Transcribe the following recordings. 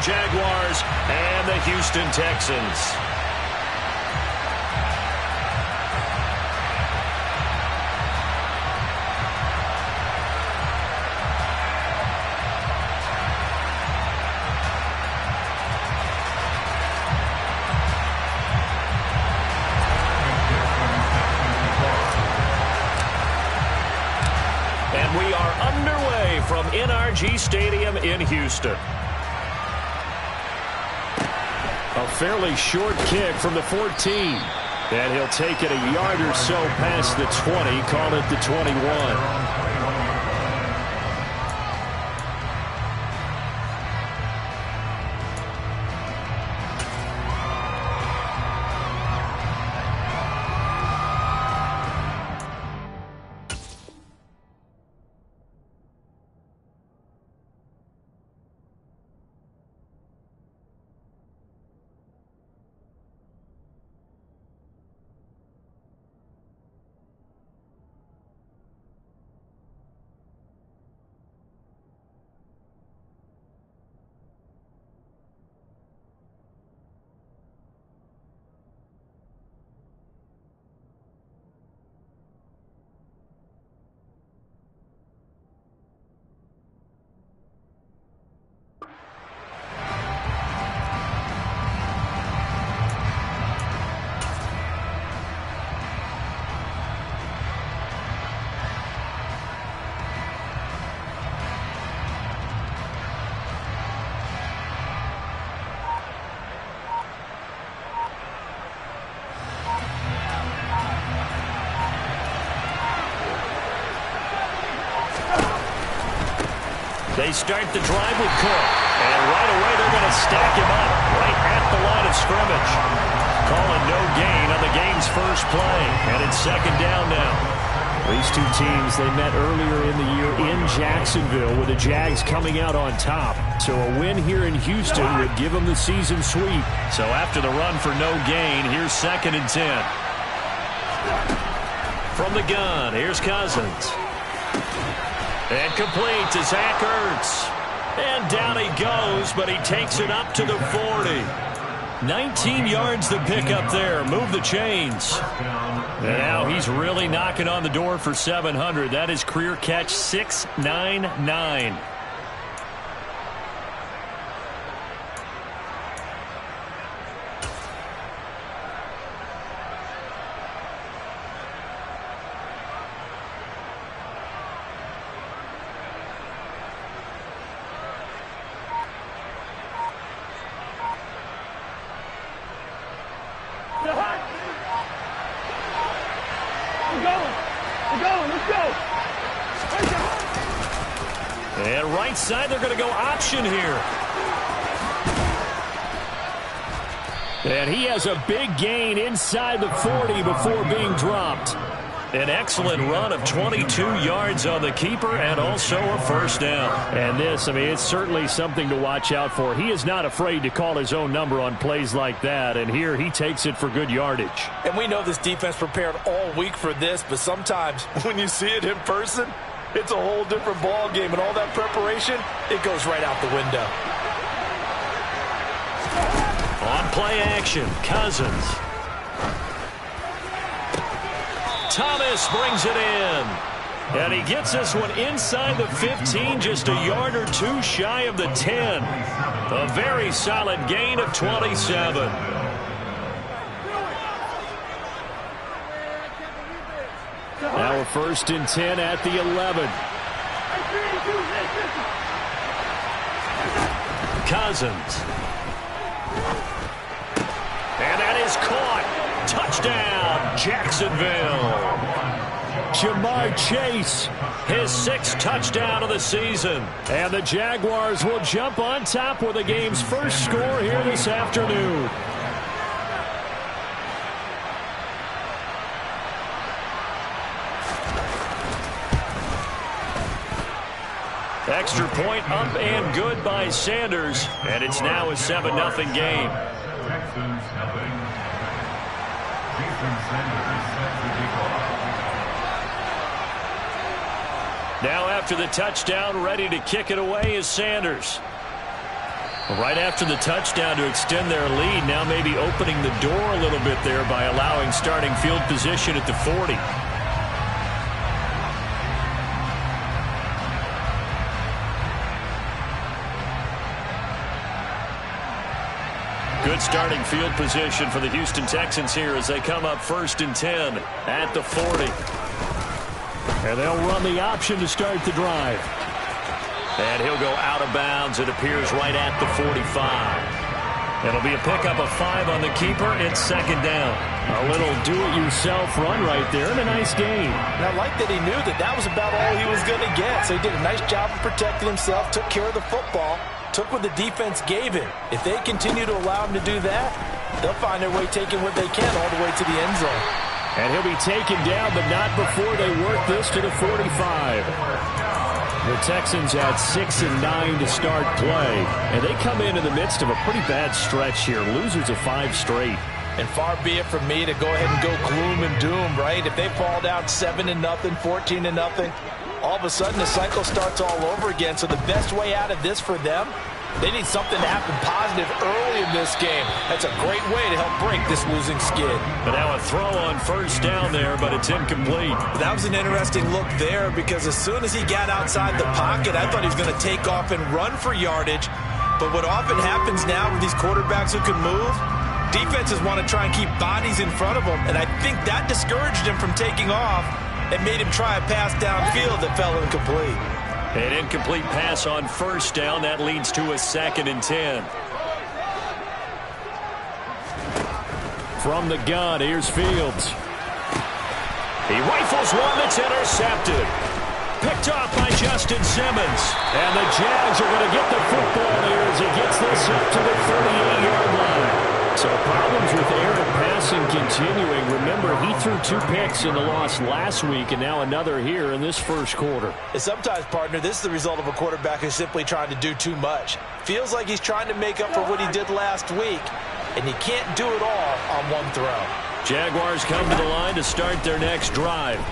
Jaguars and the Houston Texans. And we are underway from NRG Stadium in Houston. A fairly short kick from the 14. And he'll take it a yard or so past the 20, call it the 21. They start the drive with Cook. And right away they're going to stack him up right at the line of scrimmage. Calling no gain on the game's first play. And it's second down now. These two teams, they met earlier in the year in Jacksonville with the Jags coming out on top. So a win here in Houston would give them the season sweep. So after the run for no gain, here's 2nd and 10. From the gun, here's Cousins. And complete to Zach Ertz. And down he goes, but he takes it up to the 40. 19 yards to pick up there. Move the chains. And now he's really knocking on the door for 700. That is career catch 699. And right side, they're going to go option here. And he has a big gain inside the 40 before being dropped. An excellent run of 22 yards on the keeper and also a first down. And this, I mean, it's certainly something to watch out for. He is not afraid to call his own number on plays like that. And here he takes it for good yardage. And we know this defense prepared all week for this, but sometimes when you see it in person, it's a whole different ball game, and all that preparation, it goes right out the window. On play action, Cousins. Thomas brings it in. And he gets this one inside the 15, just a yard or two shy of the 10. A very solid gain of 27. Now a 1st and 10 at the 11. Cousins. And that is caught. Touchdown, Jacksonville. Jamar Chase, his 6th touchdown of the season. And the Jaguars will jump on top with the game's first score here this afternoon. Extra point up and good by Sanders. And it's now a 7-0 game. Now after the touchdown, ready to kick it away is Sanders. Right after the touchdown to extend their lead, now maybe opening the door a little bit there by allowing starting field position at the 40. Good starting field position for the Houston Texans here as they come up 1st and 10 at the 40. And they'll run the option to start the drive. And he'll go out of bounds. It appears right at the 45. It'll be a pickup of 5 on the keeper. It's 2nd down. A little do-it-yourself run right there and a nice gain. And I like that he knew that that was about all he was going to get. So he did a nice job of protecting himself, took care of the football, took what the defense gave him. If they continue to allow him to do that, they'll find their way taking what they can all the way to the end zone. And he'll be taken down, but not before they work this to the 45. The Texans had 6 and 9 to start play, and they come in the midst of a pretty bad stretch here. Losers of 5 straight. And far be it from me to go ahead and go gloom and doom, right? If they fall down 7-0, 14-0, all of a sudden the cycle starts all over again. So the best way out of this for them, they need something to happen positive early in this game. That's a great way to help break this losing skid. But now a throw on 1st down there, but it's incomplete. That was an interesting look there because as soon as he got outside the pocket, I thought he was going to take off and run for yardage. But what often happens now with these quarterbacks who can move, defenses want to try and keep bodies in front of them. And I think that discouraged him from taking off and made him try a pass downfield that fell incomplete. An incomplete pass on 1st down. That leads to a 2nd and 10. From the gun, here's Fields. He rifles one that's intercepted. Picked off by Justin Simmons. And the Jags are going to get the football here as he gets this up to the 38-yard line. So problems with air and passing continuing. Remember, he threw 2 picks in the loss last week, and now another here in this 1st quarter. And sometimes, partner, this is the result of a quarterback who's simply trying to do too much. Feels like he's trying to make up for what he did last week, and he can't do it all on one throw. Jaguars come to the line to start their next drive.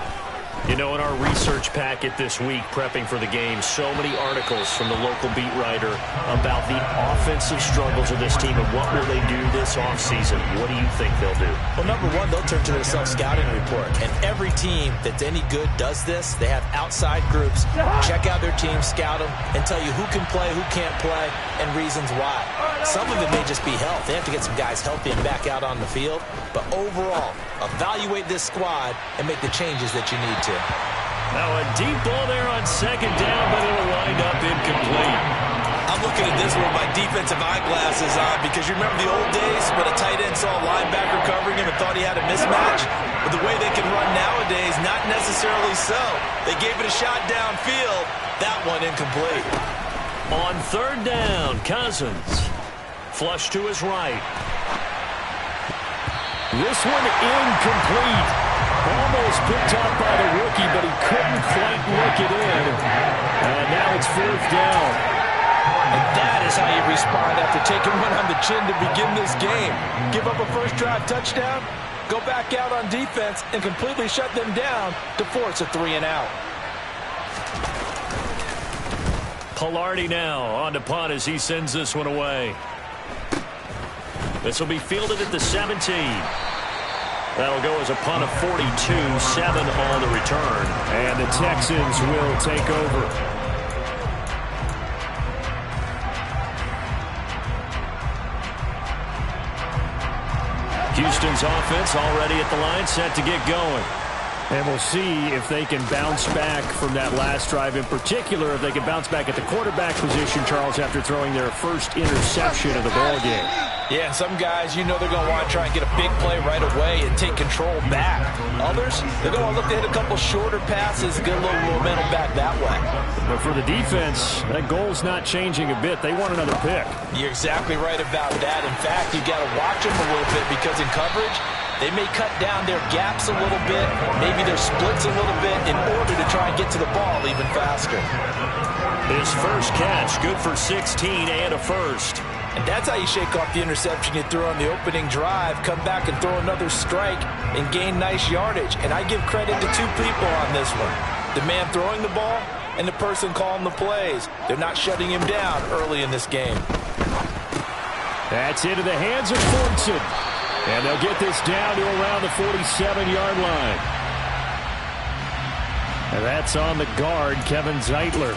You know, in our research packet this week, prepping for the game, so many articles from the local beat writer about the offensive struggles of this team and what will they do this offseason. What do you think they'll do? Well, number one, they'll turn to their self-scouting report. And every team that's any good does this. They have outside groups, check out their team, scout them, and tell you who can play, who can't play, and reasons why. Some of it may just be health. They have to get some guys healthy and back out on the field. But overall, evaluate this squad and make the changes that you need to. Now a deep ball there on 2nd down, but it'll wind up incomplete. I'm looking at this with my defensive eyeglasses on because you remember the old days when a tight end saw a linebacker covering him and thought he had a mismatch? But the way they can run nowadays, not necessarily so. They gave it a shot downfield. That one incomplete. On 3rd down, Cousins. Flush to his right. This one incomplete. Almost picked up by the rookie, but he couldn't quite look it in. And now it's 4th down. And that is how you respond after taking one on the chin to begin this game. Give up a first drive touchdown, go back out on defense, and completely shut them down to force a 3-and-out. Pilardi now on to punt as he sends this one away. This will be fielded at the 17. That'll go as a punt of 42, 7 on the return. And the Texans will take over. Houston's offense already at the line, set to get going. And we'll see if they can bounce back from that last drive. In particular, if they can bounce back at the quarterback position, Charles, after throwing their first interception of the ballgame. Yeah, and some guys, you know they're going to want to try and get a big play right away and take control back. Others, they're going to look to hit a couple shorter passes, get a little momentum back that way. But for the defense, that goal's not changing a bit. They want another pick. You're exactly right about that. In fact, you've got to watch them a little bit because in coverage, they may cut down their gaps a little bit, maybe their splits a little bit in order to try and get to the ball even faster. His first catch, good for 16 and a first. And that's how you shake off the interception you threw on the opening drive, come back and throw another strike and gain nice yardage. And I give credit to 2 people on this one. The man throwing the ball and the person calling the plays. They're not shutting him down early in this game. That's into the hands of Fortson. And they'll get this down to around the 47-yard line. And that's on the guard, Kevin Zeitler.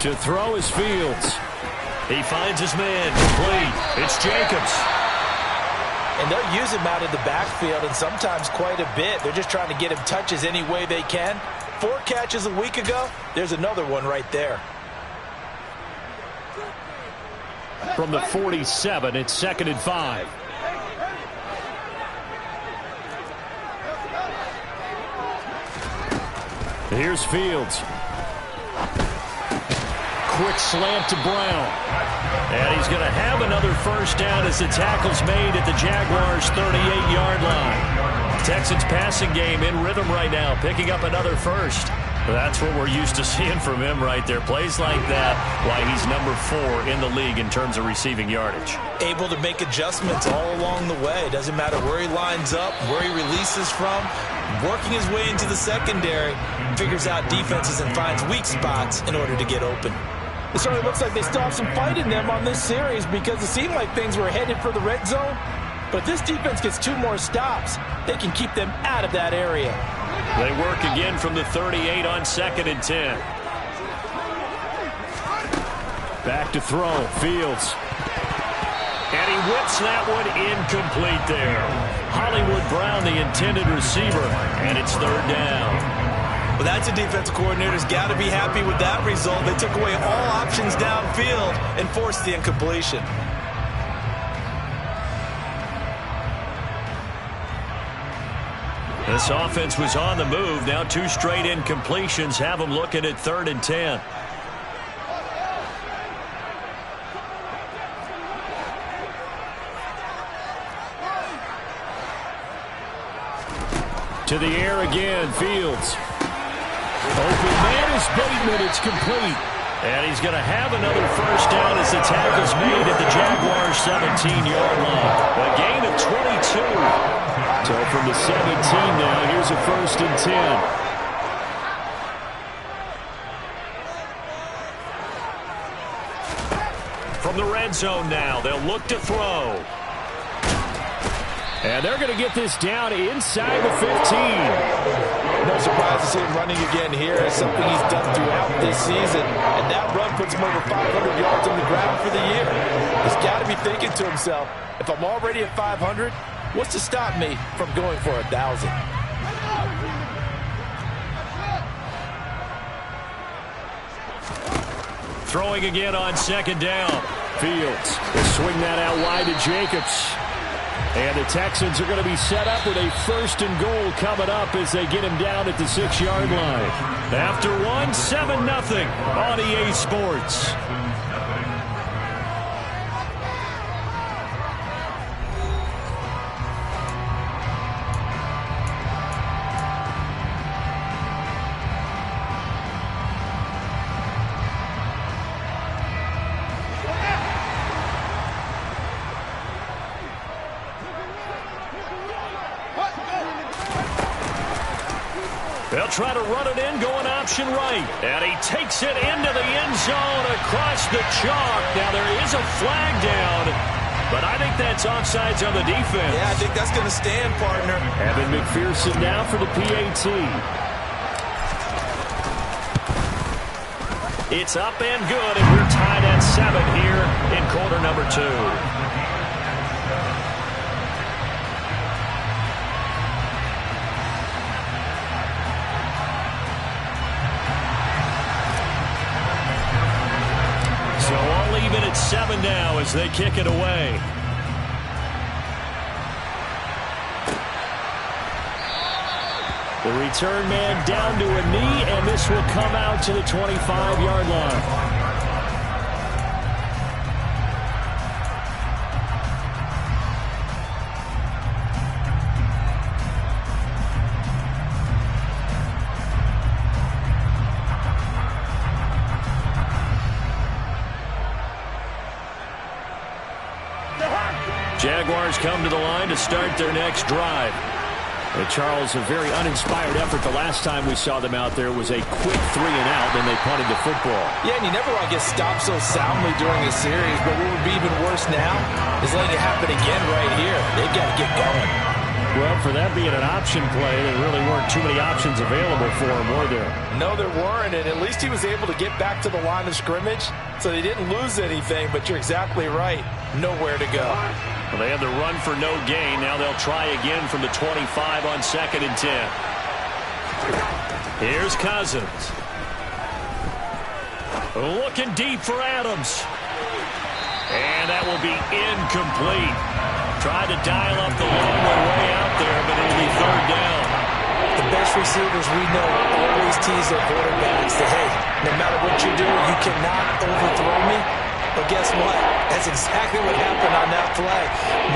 To throw is Fields. He finds his man, complete. It's Jacobs. And they'll use him out of the backfield, and sometimes quite a bit. They're just trying to get him touches any way they can. 4 catches a week ago. There's another one right there. From the 47, it's 2nd and 5. Here's Fields. Quick slant to Brown. And he's going to have another first down as the tackle's made at the Jaguars' 38-yard line. Texans passing game in rhythm right now, picking up another first. That's what we're used to seeing from him right there. Plays like that, why he's number 4 in the league in terms of receiving yardage. Able to make adjustments all along the way. Doesn't matter where he lines up, where he releases from. Working his way into the secondary, figures out defenses and finds weak spots in order to get open. It certainly looks like they still have some fight in them on this series because it seemed like things were headed for the red zone. But if this defense gets 2 more stops, they can keep them out of that area. They work again from the 38 on 2nd and 10. Back to throw, Fields. And he whips that one incomplete there. Hollywood Brown, the intended receiver, and it's 3rd down. Well, that's a defensive coordinator's got to be happy with that result. They took away all options downfield and forced the incompletion. This offense was on the move. Now 2 straight incompletions have them looking at 3rd and 10. To the air again, Fields. Open man is Bateman. It's complete. And he's going to have another first down as the tackle's made at the Jaguars' 17-yard line. A gain of 22. So from the 17 now, here's a 1st and 10. From the red zone now, they'll look to throw. And they're going to get this down inside the 15. No surprise to see him running again here. It's something he's done throughout this season. And that run puts him over 500 yards on the ground for the year. He's got to be thinking to himself, if I'm already at 500, what's to stop me from going for 1,000? Throwing again on 2nd down. Fields will swing that out wide to Jacobs. And the Texans are going to be set up with a 1st and goal coming up as they get him down at the 6-yard line. After 1, 7-0 on EA Sports. They'll try to run it in, going option right. And he takes it into the end zone across the chalk. Now there is a flag down, but I think that's offsides on the defense. Yeah, I think that's going to stand, partner. Evan McPherson now for the PAT. It's up and good, and we're tied at 7 here in quarter number 2. Even at 7 now as they kick it away. The return man down to a knee, and this will come out to the 25-yard line. Jaguars come to the line to start their next drive. Charles, a very uninspired effort. The last time we saw them out there was a quick 3-and-out, then they punted the football. Yeah, and you never want to get stopped so soundly during a series, but what would be even worse now is letting it happen again right here. They've got to get going. Well, for that being an option play, there really weren't too many options available for him, were there? No, there weren't, and at least he was able to get back to the line of scrimmage, so they didn't lose anything, but you're exactly right. Nowhere to go. Well, they had the run for no gain. Now they'll try again from the 25 on 2nd and 10. Here's Cousins. Looking deep for Adams. And that will be incomplete. Tried to dial up the long way out there, but it'll be 3rd down. The best receivers we know always tease their quarterbacks that, hey, no matter what you do, you cannot overthrow me. But guess what? That's exactly what happened on that play.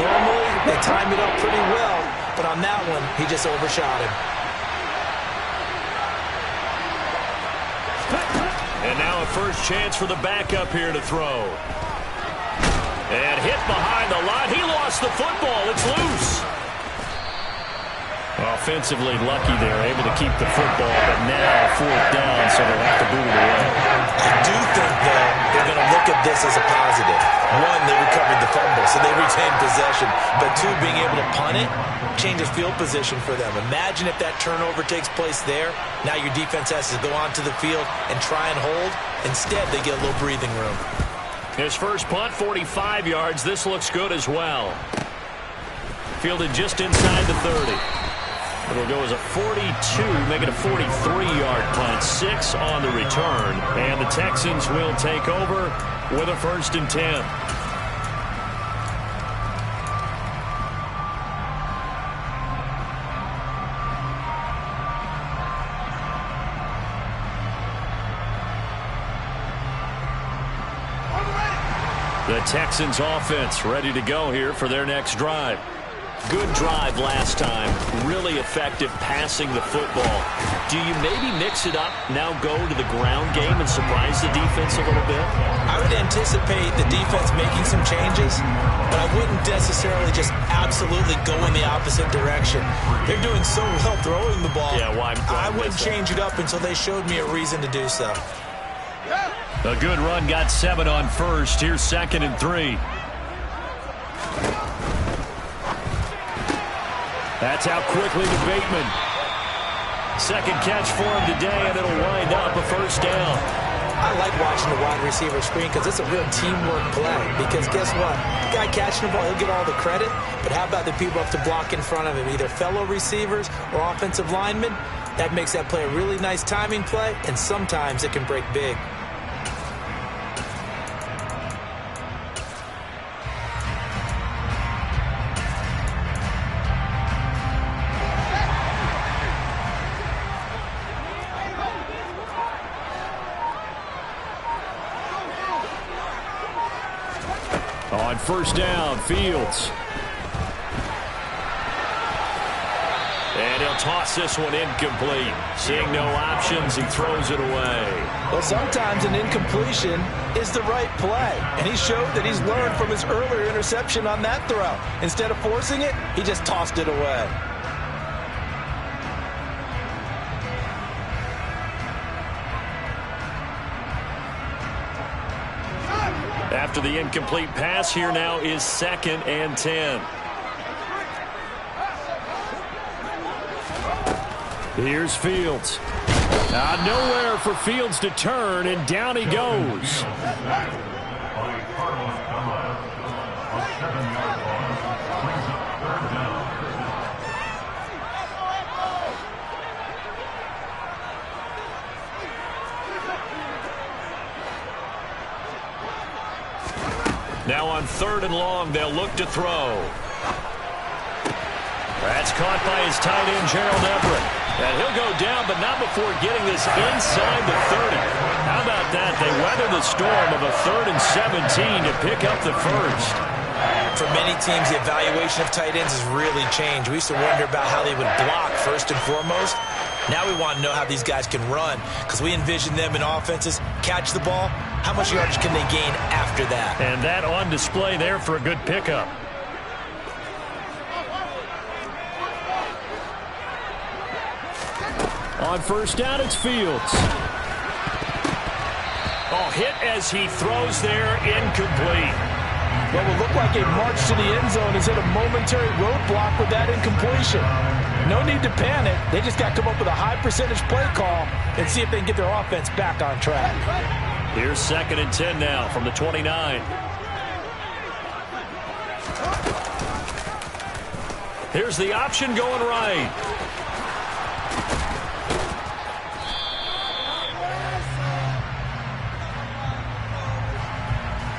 Normally, they time it up pretty well, but on that one, he just overshot him. And now a first chance for the backup here to throw. And hit behind the line. He lost the football. It's loose. Offensively lucky they're able to keep the football, but now 4th down, so they'll have to boot it away. I do think, though, they're going to look at this as a positive. One, they recovered the fumble, so they retained possession. But two, being able to punt it changes field position for them. Imagine if that turnover takes place there. Now your defense has to go onto the field and try and hold. Instead, they get a little breathing room. His first punt, 45 yards. This looks good as well. Fielded just inside the 30. It'll go as a 42, make it a 43-yard punt. 6 on the return. And the Texans will take over with a 1st and 10. The Texans offense ready to go here for their next drive. Good drive last time. Really effective passing the football. Do you maybe mix it up, now go to the ground game and surprise the defense a little bit? I would anticipate the defense making some changes, but I wouldn't necessarily just absolutely go in the opposite direction. They're doing so well throwing the ball. Yeah, why I wouldn't change it up until they showed me a reason to do so. A good run, got 7 on 1st. Here's 2nd and 3. That's out quickly to Bateman. 2nd catch for him today, and it'll wind up a 1st down. I like watching the wide receiver screen because it's a real teamwork play. Because guess what? The guy catching the ball, he'll get all the credit. But how about the people up to block in front of him, either fellow receivers or offensive linemen? That makes that play a really nice timing play, and sometimes it can break big. On 1st down, Fields. And he'll toss this one incomplete. Seeing no options, he throws it away. Well, sometimes an incompletion is the right play. And he showed that he's learned from his earlier interception on that throw. Instead of forcing it, he just tossed it away. After the incomplete pass, here now is 2nd and 10. Here's Fields. Nowhere for Fields to turn, and down he goes. Now on 3rd and long, they'll look to throw. That's caught by his tight end, Gerald Everett. And he'll go down, but not before getting this inside the 30. How about that? They weather the storm of a 3rd and 17 to pick up the 1st. For many teams, the evaluation of tight ends has really changed. We used to wonder about how they would block first and foremost. Now we want to know how these guys can run, because we envision them in offenses catch the ball. How much yardage can they gain after that? And that on display there for a good pickup. On first down, it's Fields. Oh, hit as he throws there, incomplete. What will look like a march to the end zone is hit a momentary roadblock with that incompletion. No need to panic. They just got to come up with a high percentage play call and see if they can get their offense back on track. Here's 2nd and 10 now from the 29. Here's the option going right.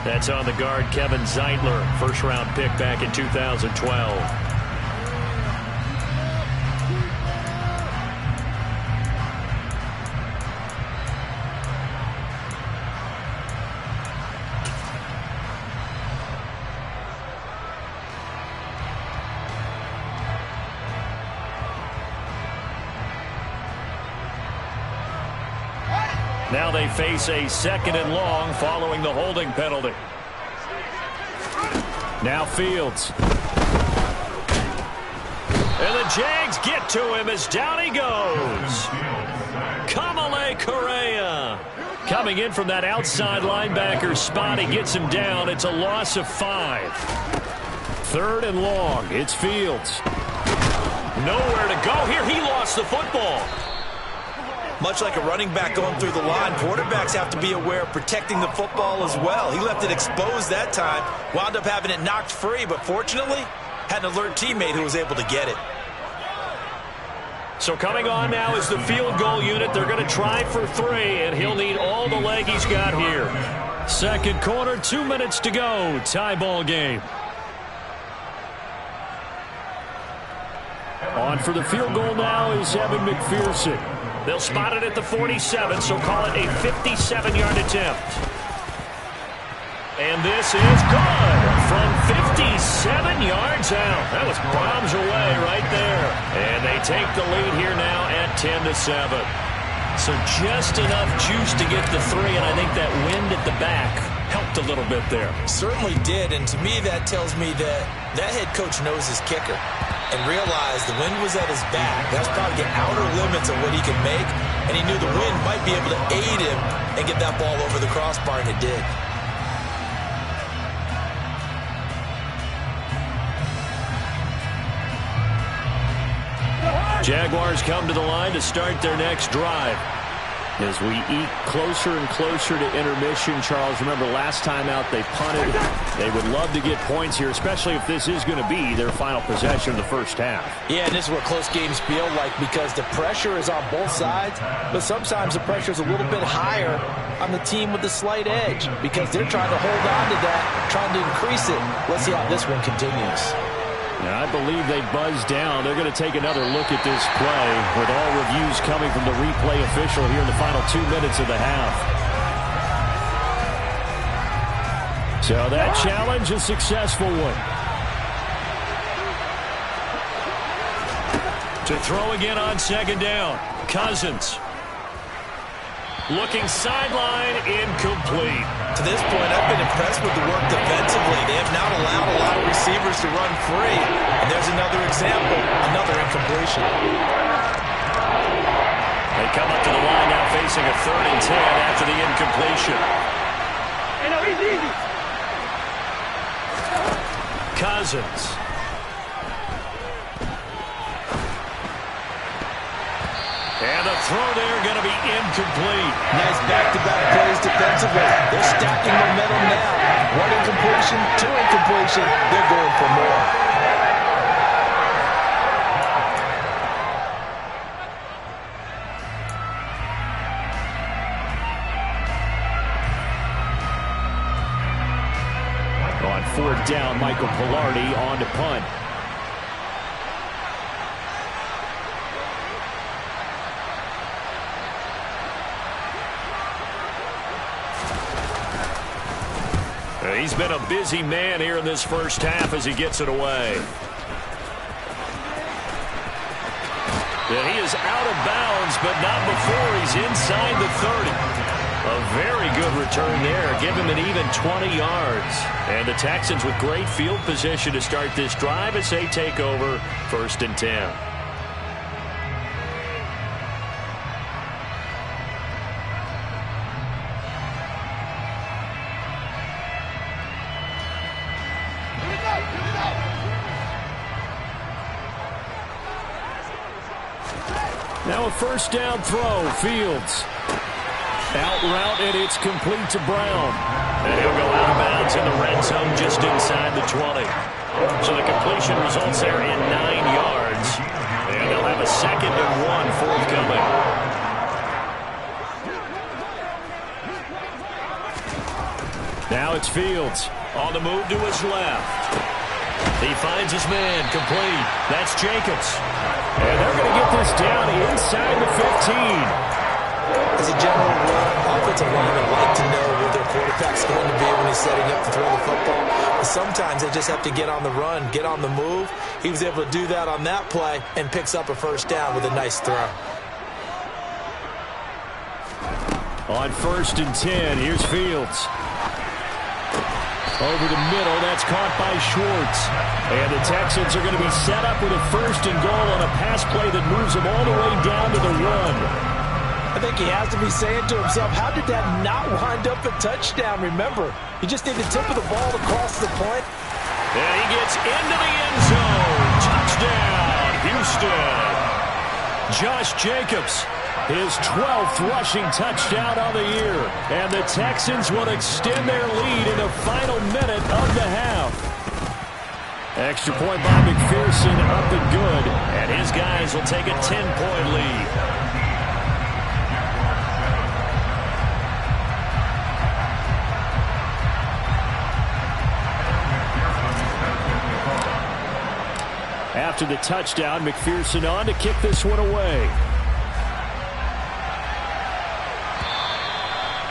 That's on the guard, Kevin Zeitler, first-round pick back in 2012. Now they face a 2nd and long following the holding penalty. Now Fields. And the Jags get to him as down he goes. Kamale Correa. Coming in from that outside linebacker spot, he gets him down. It's a loss of 5. 3rd and long. It's Fields. Nowhere to go here. He lost the football. Much like a running back going through the line, quarterbacks have to be aware of protecting the football as well. He left it exposed that time, wound up having it knocked free, but fortunately, had an alert teammate who was able to get it. So coming on now is the field goal unit. They're going to try for 3, and he'll need all the leg he's got here. 2nd quarter, 2 minutes to go. Tie ball game. On for the field goal now is Evan McPherson. They'll spot it at the 47, so call it a 57-yard attempt. And this is good from 57 yards out. That was bombs away right there. And they take the lead here now at 10-7. So just enough juice to get the 3, and I think that wind at the back helped a little bit there. Certainly did, and to me that tells me that that head coach knows his kicker and realized the wind was at his back. That's probably the outer limits of what he can make, and he knew the wind might be able to aid him and get that ball over the crossbar, and it did. Jaguars come to the line to start their next drive. As we eat closer and closer to intermission, Charles, remember last time out they punted. They would love to get points here, especially if this is going to be their final possession of the first half. Yeah, and this is what close games feel like because the pressure is on both sides, but sometimes the pressure is a little bit higher on the team with the slight edge because they're trying to hold on to that, trying to increase it. Let's see how this one continues. Now, I believe they buzzed down. They're going to take another look at this play with all reviews coming from the replay official here in the final 2 minutes of the half. So that challenge, a successful one. To throw again on 2nd down. Cousins. Looking sideline, incomplete. To this point, I've been impressed with the work defensively. They have not allowed a lot of receivers to run free. And there's another example, another incompletion. They come up to the line now facing a 3rd and 10 after the incompletion. Cousins. And the throw there going to be incomplete. Nice back-to-back plays defensively. They're stacking momentum now. 1 incompletion, 2 incompletion. They're going for more. On 4th down, Michael Pilardi on to punt. He's been a busy man here in this first half as he gets it away. And he is out of bounds, but not before he's inside the 30. A very good return there. Give him an even 20 yards. And the Texans with great field position to start this drive as they take over 1st and 10. Now a first down throw. Fields. Out route, and it's complete to Brown. And he'll go out of bounds in the red zone just inside the 20. So the completion results there in 9 yards. And they'll have a 2nd and 1 forthcoming. Now it's Fields. On the move to his left. He finds his man, complete. That's Jacobs. And they're going to get this down inside the 15. As a general rule, offensive linemen like to know where their quarterback's going to be when he's setting up to throw the football. But sometimes they just have to get on the run, get on the move. He was able to do that on that play and picks up a first down with a nice throw. On 1st and 10, here's Fields. Over the middle, that's caught by Schwartz. And the Texans are going to be set up with a 1st and goal on a pass play that moves them all the way down to the run. I think he has to be saying to himself, how did that not wind up a touchdown? Remember, you just need the tip of the ball to cross the point. And he gets into the end zone. Touchdown, Houston. Josh Jacobs, his 12th rushing touchdown on the year. And the Texans will extend their lead in the final minute of the half. Extra point by McPherson, up and good. And his guys will take a 10-point lead. After the touchdown, McPherson on to kick this one away.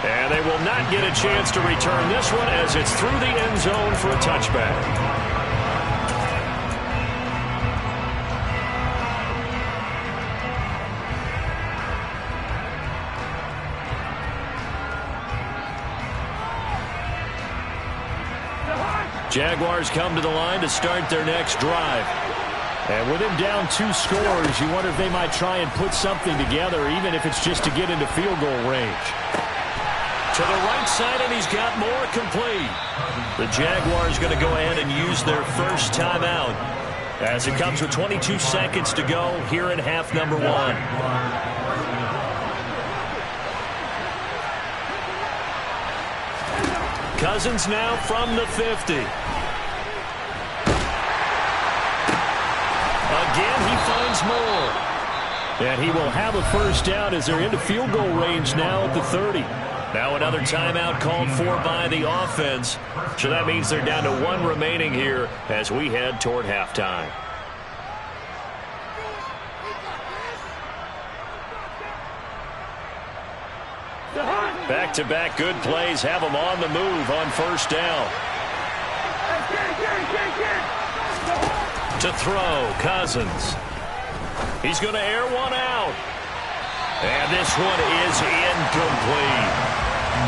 And they will not get a chance to return this one as it's through the end zone for a touchback. Jaguars come to the line to start their next drive. And with him down 2 scores, you wonder if they might try and put something together, even if it's just to get into field goal range. To the right side, and he's got more complete. The Jaguars going to go ahead and use their first timeout as it comes with 22 seconds to go here in half number 1. Cousins now from the 50. Again, he finds more. And he will have a first down as they're into field goal range now at the 30. Now another timeout called for by the offense. So that means they're down to 1 remaining here as we head toward halftime. Back-to-back good plays have them on the move on first down. To throw, Cousins. He's going to air one out. And this one is incomplete.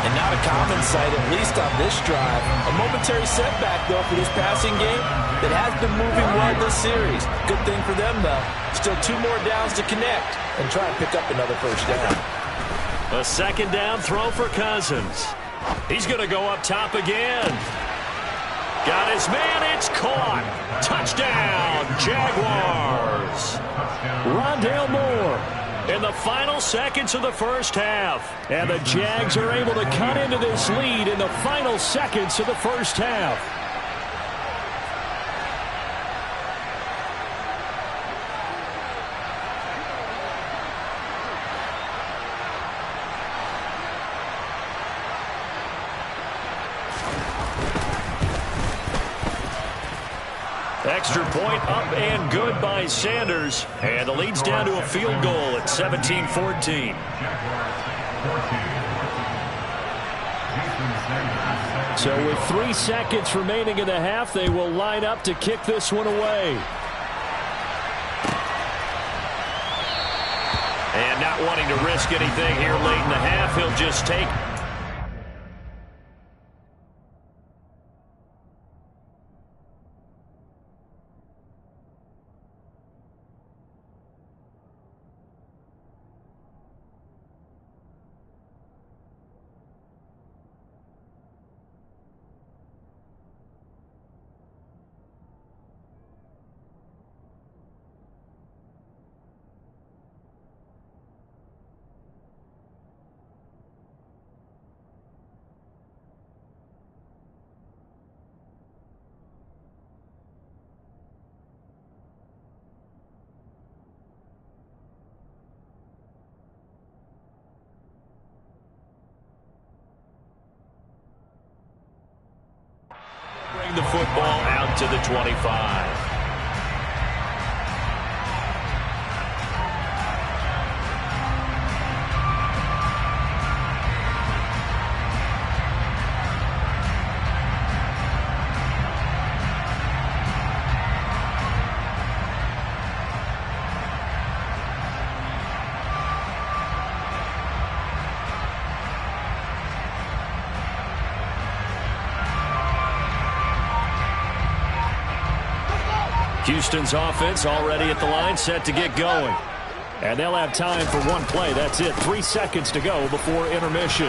And not a common sight, at least on this drive. A momentary setback, though, for this passing game that has been moving well this series. Good thing for them, though. Still 2 more downs to connect and try and pick up another first down. A second down throw for Cousins. He's going to go up top again. Got his man. It's caught. Touchdown, Jaguars. Rondale Moore. In the final seconds of the first half. And the Jags are able to cut into this lead in the final seconds of the first half. Extra point up and good by Sanders. And the lead's down to a field goal at 17-14. So with 3 seconds remaining in the half, they will line up to kick this one away. And not wanting to risk anything here late in the half, he'll just take bring the football out to the 25. Houston's offense already at the line, set to get going. And they'll have time for one play. That's it. 3 seconds to go before intermission.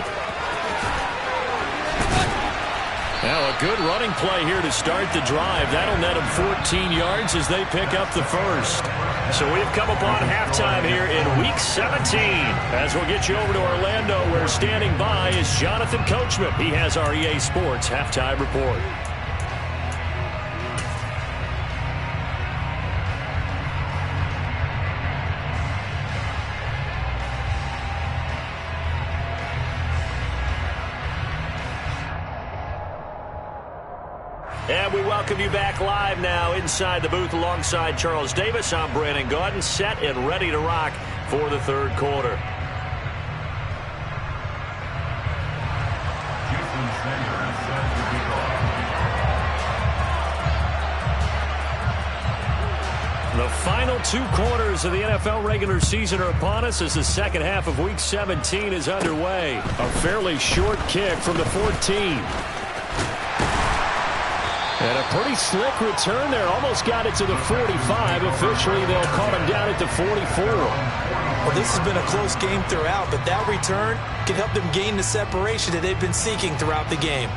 Now a good running play here to start the drive. That'll net them 14 yards as they pick up the first. So we've come upon halftime here in Week 17. As we'll get you over to Orlando, where standing by is Jonathan Coachman. He has our EA Sports halftime report. And we welcome you back live now inside the booth alongside Charles Davis. I'm Brandon Gaudin, set and ready to rock for the third quarter. The final 2 quarters of the NFL regular season are upon us as the second half of Week 17 is underway. A fairly short kick from the 14. And a pretty slick return there. Almost got it to the 45. Officially, they'll call him down at the 44. Well, this has been a close game throughout, but that return can help them gain the separation that they've been seeking throughout the game.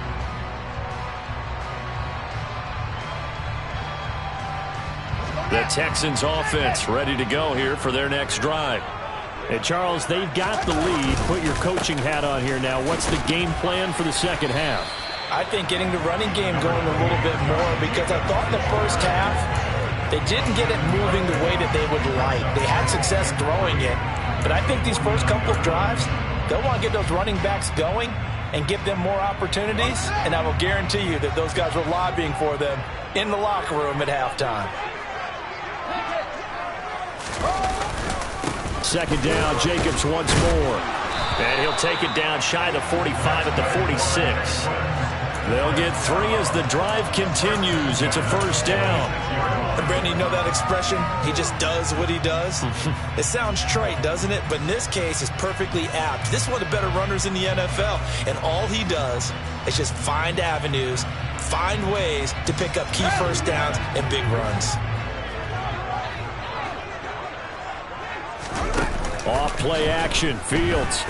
The Texans offense ready to go here for their next drive. And Charles, they've got the lead. Put your coaching hat on here now. What's the game plan for the second half? I think getting the running game going a little bit more, because I thought in the first half they didn't get it moving the way that they would like. They had success throwing it, but I think these first couple of drives, they'll want to get those running backs going and give them more opportunities, and I will guarantee you that those guys were lobbying for them in the locker room at halftime. Second down, Jacobs once more. And he'll take it down shy of the 45 at the 46. They'll get 3 as the drive continues. It's a first down. And Brandon, you know that expression? He just does what he does? It sounds trite, doesn't it? But in this case, it's perfectly apt. This is one of the better runners in the NFL. And all he does is just find avenues, find ways to pick up key first downs and big runs. Off play action, Fields.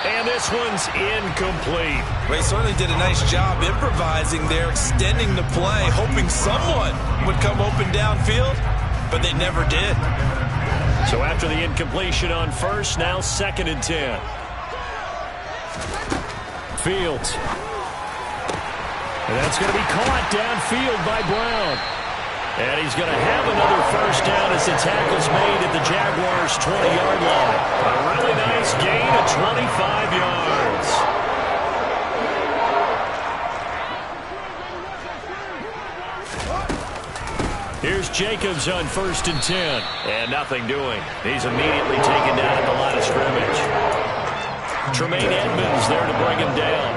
And this one's incomplete. They certainly did a nice job improvising there, extending the play, hoping someone would come open downfield, but they never did. So after the incompletion on first, now 2nd and 10. Fields. And that's going to be caught downfield by Brown. And he's going to have another first down as the tackle's made at the Jaguars' 20-yard line. A really nice gain of 25 yards. Here's Jacobs on 1st and 10. And nothing doing. He's immediately taken down at the line of scrimmage. Tremaine Edmonds there to bring him down.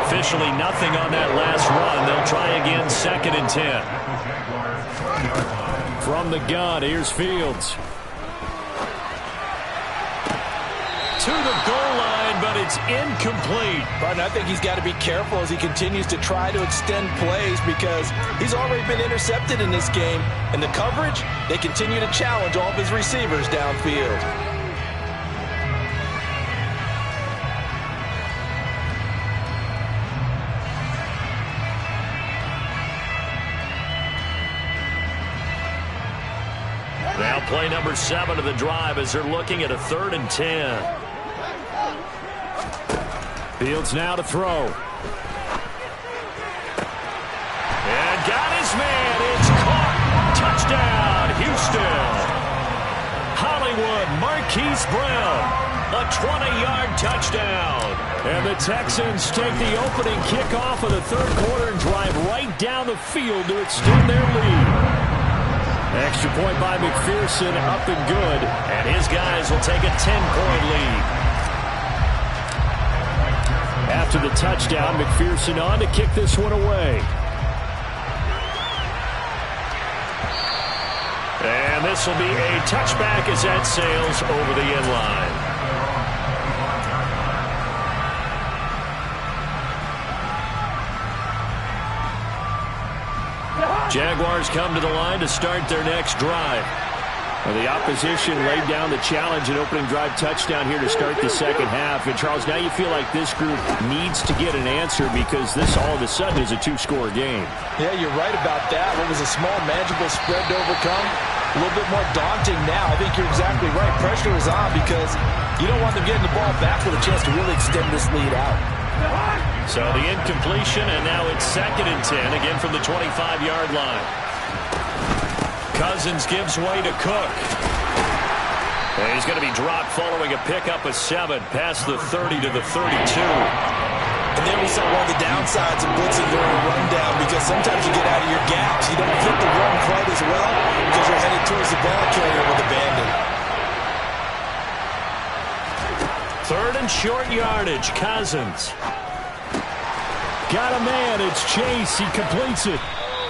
Officially nothing on that last run. They'll try again 2nd and 10. From the gun, here's Fields. To the goal line, but it's incomplete. But I think he's got to be careful as he continues to try to extend plays, because he's already been intercepted in this game. And the coverage, they continue to challenge all of his receivers downfield. Now play number 7 of the drive as they're looking at a 3rd and 10. Fields now to throw. And got his man. It's caught. Touchdown, Houston. Hollywood Marquise Brown. A 20-yard touchdown. And the Texans take the opening kickoff of the third quarter and drive right down the field to extend their lead. Extra point by McPherson, up and good. And his guys will take a 10-point lead. After the touchdown, McPherson on to kick this one away. And this will be a touchback as that sails over the end line. Jaguars come to the line to start their next drive. Well, the opposition laid down the challenge and opening drive touchdown here to start the second half. And, Charles, now you feel like this group needs to get an answer because this all of a sudden is a two-score game. Yeah, you're right about that. What was a small, manageable spread to overcome? A little bit more daunting now. I think you're exactly right. Pressure is on because you don't want them getting the ball back with a chance to really extend this lead out. So the incompletion, and now it's 2nd and 10, again from the 25-yard line. Cousins gives way to Cook. And he's going to be dropped following a pickup of 7 past the 30 to the 32. And there we saw one of the downsides of blitzing during a rundown because sometimes you get out of your gaps. You don't fit the run quite as well because you're headed towards the ball carrier with abandon. 3rd and short yardage, Cousins. Got a man, it's Chase, he completes it.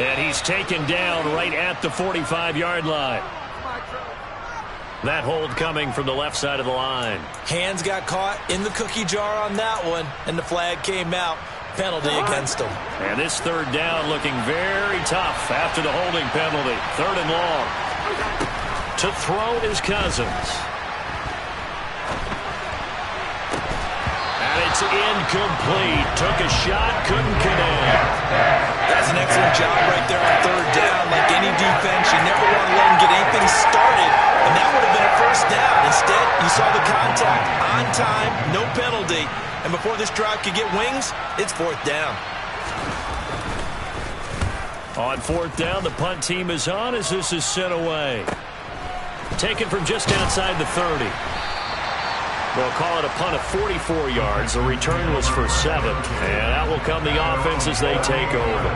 And he's taken down right at the 45-yard line. That hold coming from the left side of the line. Hands got caught in the cookie jar on that one, and the flag came out. Penalty against him. And this 3rd down looking very tough after the holding penalty. 3rd and long. To throw is Cousins. And it's incomplete. Took a shot, couldn't connect. That's an excellent job right there on 3rd down. Like any defense, you never want to let them get anything started. And that would have been a 1st down. Instead, you saw the contact on time, no penalty. And before this drive could get wings, it's 4th down. On 4th down, the punt team is on as this is sent away. Taken from just outside the 30. They'll call it a punt of 44 yards. The return was for 7. And that will come the offense as they take over.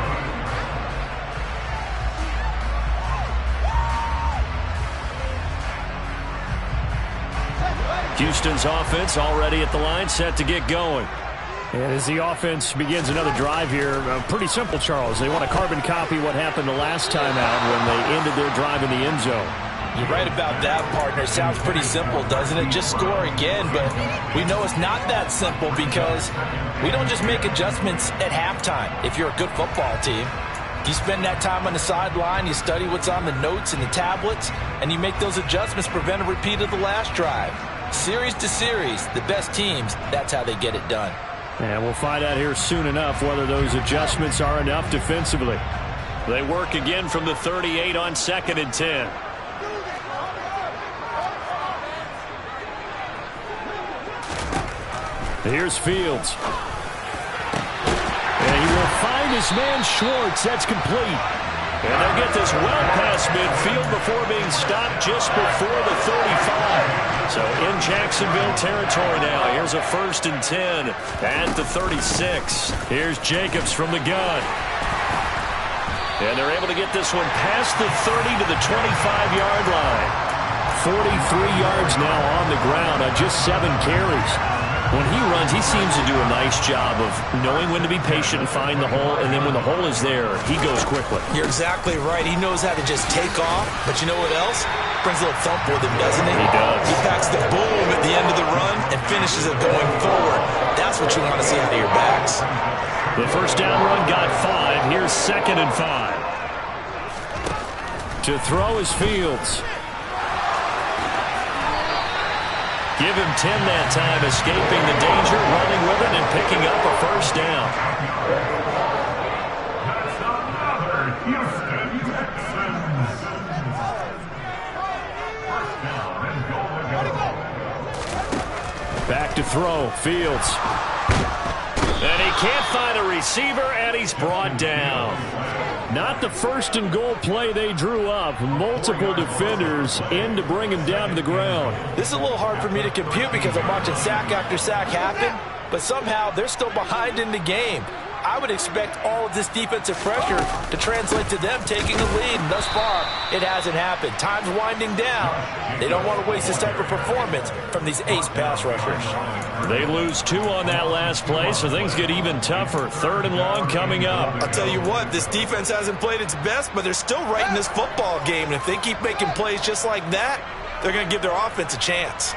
Houston's offense already at the line, set to get going. And as the offense begins another drive here, pretty simple, Charles. They want to carbon copy what happened the last time out when they ended their drive in the end zone. You're right about that, partner. Sounds pretty simple, doesn't it? Just score again, but we know it's not that simple because we don't just make adjustments at halftime if you're a good football team. You spend that time on the sideline, you study what's on the notes and the tablets, and you make those adjustments to prevent a repeat of the last drive. Series to series, the best teams, that's how they get it done. And we'll find out here soon enough whether those adjustments are enough defensively. They work again from the 38 on 2nd and 10. Here's Fields. And he will find his man Schwartz. That's complete. And they'll get this well past midfield before being stopped just before the 35. So in Jacksonville territory now. Here's a 1st and 10 at the 36. Here's Jacobs from the gun. And they're able to get this one past the 30 to the 25-yard line. 43 yards now on the ground on just 7 carries. When he runs, he seems to do a nice job of knowing when to be patient and find the hole, and then when the hole is there, he goes quickly. You're exactly right. He knows how to just take off, but you know what else? Brings a little thump with him, doesn't he? He does. He packs the boom at the end of the run and finishes it going forward. That's what you want to see out of your backs. The 1st down run got 5. Here's 2nd and 5. To throw is Fields. Give him 10 that time, escaping the danger, running with it, and picking up a 1st down. Back to throw, Fields. And he can't find a receiver, and he's brought down. Not the first and goal play they drew up. Multiple defenders in to bring him down to the ground. This is a little hard for me to compute because I'm watching sack after sack happen, but somehow they're still behind in the game. I would expect all of this defensive pressure to translate to them taking a lead, and thus far, it hasn't happened. Time's winding down. They don't want to waste this type of performance from these ace pass rushers. They lose 2 on that last play, so things get even tougher. 3rd and long coming up. I'll tell you what, this defense hasn't played its best, but they're still right in this football game. And if they keep making plays just like that, they're going to give their offense a chance.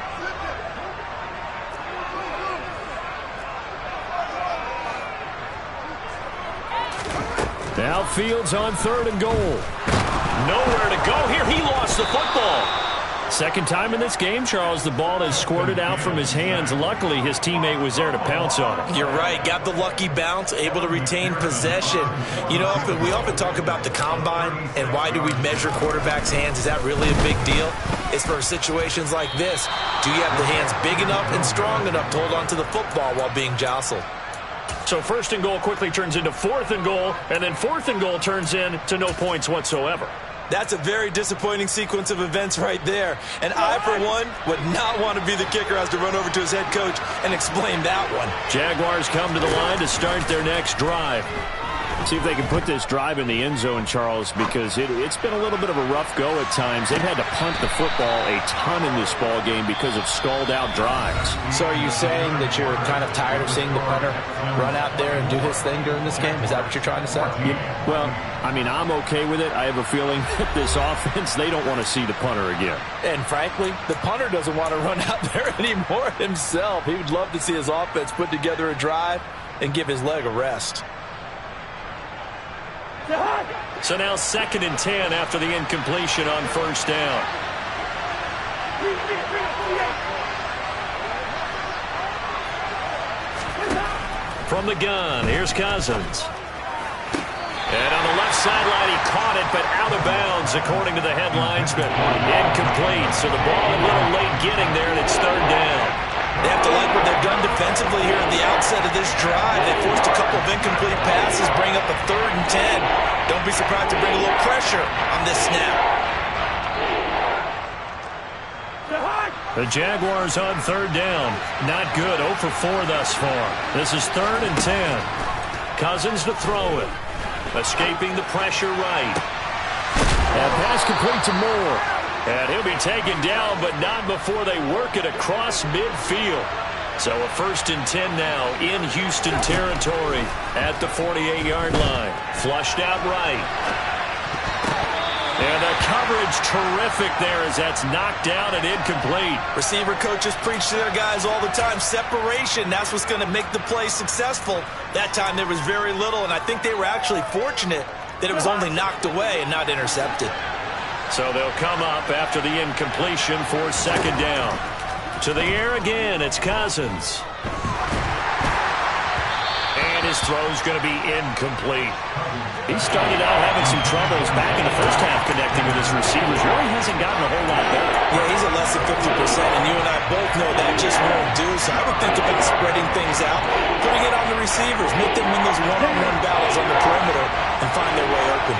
Now Fields on 3rd and goal. Nowhere to go here. He lost the football. Second time in this game, Charles, the ball has squirted out from his hands. Luckily, his teammate was there to pounce on it. You're right. Got the lucky bounce, able to retain possession. You know, we often talk about the combine and why do we measure quarterbacks' hands. Is that really a big deal? It's for situations like this. Do you have the hands big enough and strong enough to hold on to the football while being jostled? So 1st and goal quickly turns into 4th and goal, and then 4th and goal turns into no points whatsoever. That's a very disappointing sequence of events right there. And I, for one, would not want to be the kicker who has to run over to his head coach and explain that one. Jaguars come to the line to start their next drive. See if they can put this drive in the end zone, Charles, because it's been a little bit of a rough go at times. They've had to punt the football a ton in this ball game because of stalled-out drives. So are you saying that you're kind of tired of seeing the punter run out there and do his thing during this game? Is that what you're trying to say? Yeah, well, I mean, I'm okay with it. I have a feeling that this offense, they don't want to see the punter again. And frankly, the punter doesn't want to run out there anymore himself. He would love to see his offense put together a drive and give his leg a rest. So now 2nd and 10 after the incompletion on 1st down. From the gun, here's Cousins. And on the left sideline, he caught it, but out of bounds, according to the head linesman. Incomplete, so the ball a little late getting there, and it's 3rd down. They have to like what they've done defensively here at the outset of this drive. They forced a couple of incomplete passes, bring up a 3rd and 10. Don't be surprised to bring a little pressure on this snap. The Jaguars on 3rd down. Not good. 0 for 4 thus far. This is 3rd and 10. Cousins to throw it. Escaping the pressure right. And pass complete to Moore. And he'll be taken down, but not before they work it across midfield. So a 1st and 10 now in Houston territory at the 48-yard line. Flushed out right. And the coverage terrific there as that's knocked down and incomplete. Receiver coaches preach to their guys all the time. Separation, that's what's going to make the play successful. That time there was very little, and I think they were actually fortunate that it was only knocked away and not intercepted. So they'll come up after the incompletion for 2nd down. To the air again, it's Cousins. And his throw's going to be incomplete. He started out having some troubles back in the first half connecting with his receivers. Really hasn't gotten a whole lot better. Yeah, he's at less than 50%, and you and I both know that just won't do. So I would think about spreading things out, putting it on the receivers, make them win those one-on-one battles on the perimeter, and find their way open.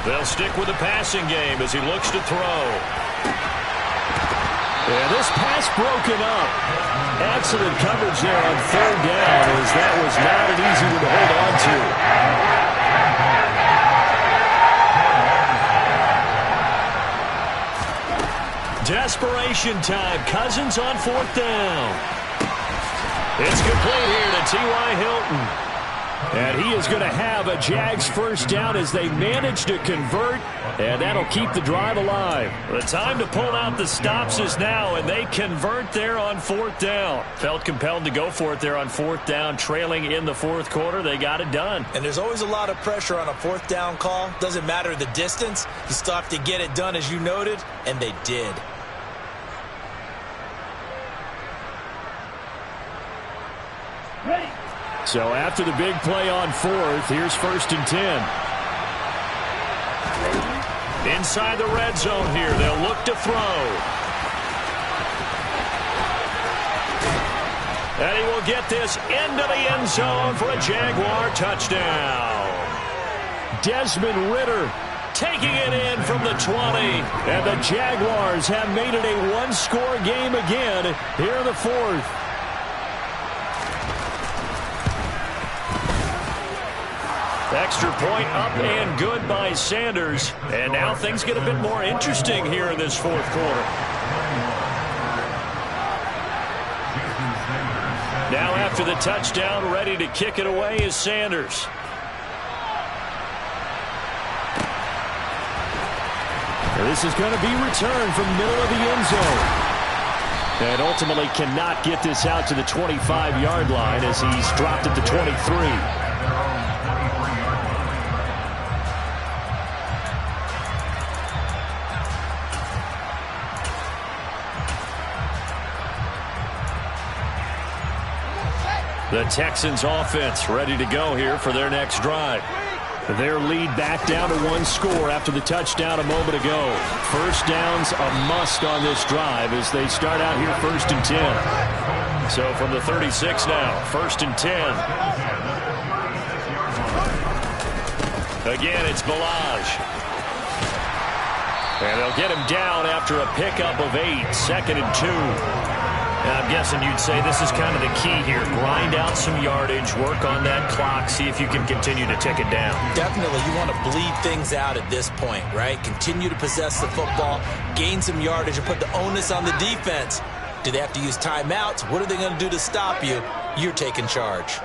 They'll stick with the passing game as he looks to throw. Yeah, this pass broken up. Excellent coverage there on 3rd down as that was not an easy one to hold on to. Desperation time. Cousins on 4th down. It's complete here to T.Y. Hilton. And he is going to have a Jags 1st down as they manage to convert, and that'll keep the drive alive. The time to pull out the stops is now, and they convert there on 4th down. Felt compelled to go for it there on 4th down, trailing in the 4th quarter. They got it done. And there's always a lot of pressure on a 4th down call. Doesn't matter the distance. You still have to get it done, as you noted, and they did. Ready. So after the big play on 4th, here's 1st and 10. Inside the red zone here, they'll look to throw. And he will get this into the end zone for a Jaguar touchdown. Desmond Ridder taking it in from the 20. And the Jaguars have made it a one-score game again here in the fourth. Extra point up and good by Sanders. And now things get a bit more interesting here in this fourth quarter. Now after the touchdown, ready to kick it away is Sanders. This is going to be returned from the middle of the end zone. And ultimately cannot get this out to the 25-yard line as he's dropped at the 23. The Texans offense ready to go here for their next drive. Their lead back down to one score after the touchdown a moment ago. First down's a must on this drive as they start out here 1st and 10. So from the 36 now, 1st and 10. Again, it's Balaj. And they'll get him down after a pickup of 8, 2nd and 2. I'm guessing you'd say this is kind of the key here. Grind out some yardage, work on that clock, see if you can continue to tick it down. Definitely, you want to bleed things out at this point, right? Continue to possess the football, gain some yardage, and put the onus on the defense. Do they have to use timeouts? What are they going to do to stop you? You're taking charge.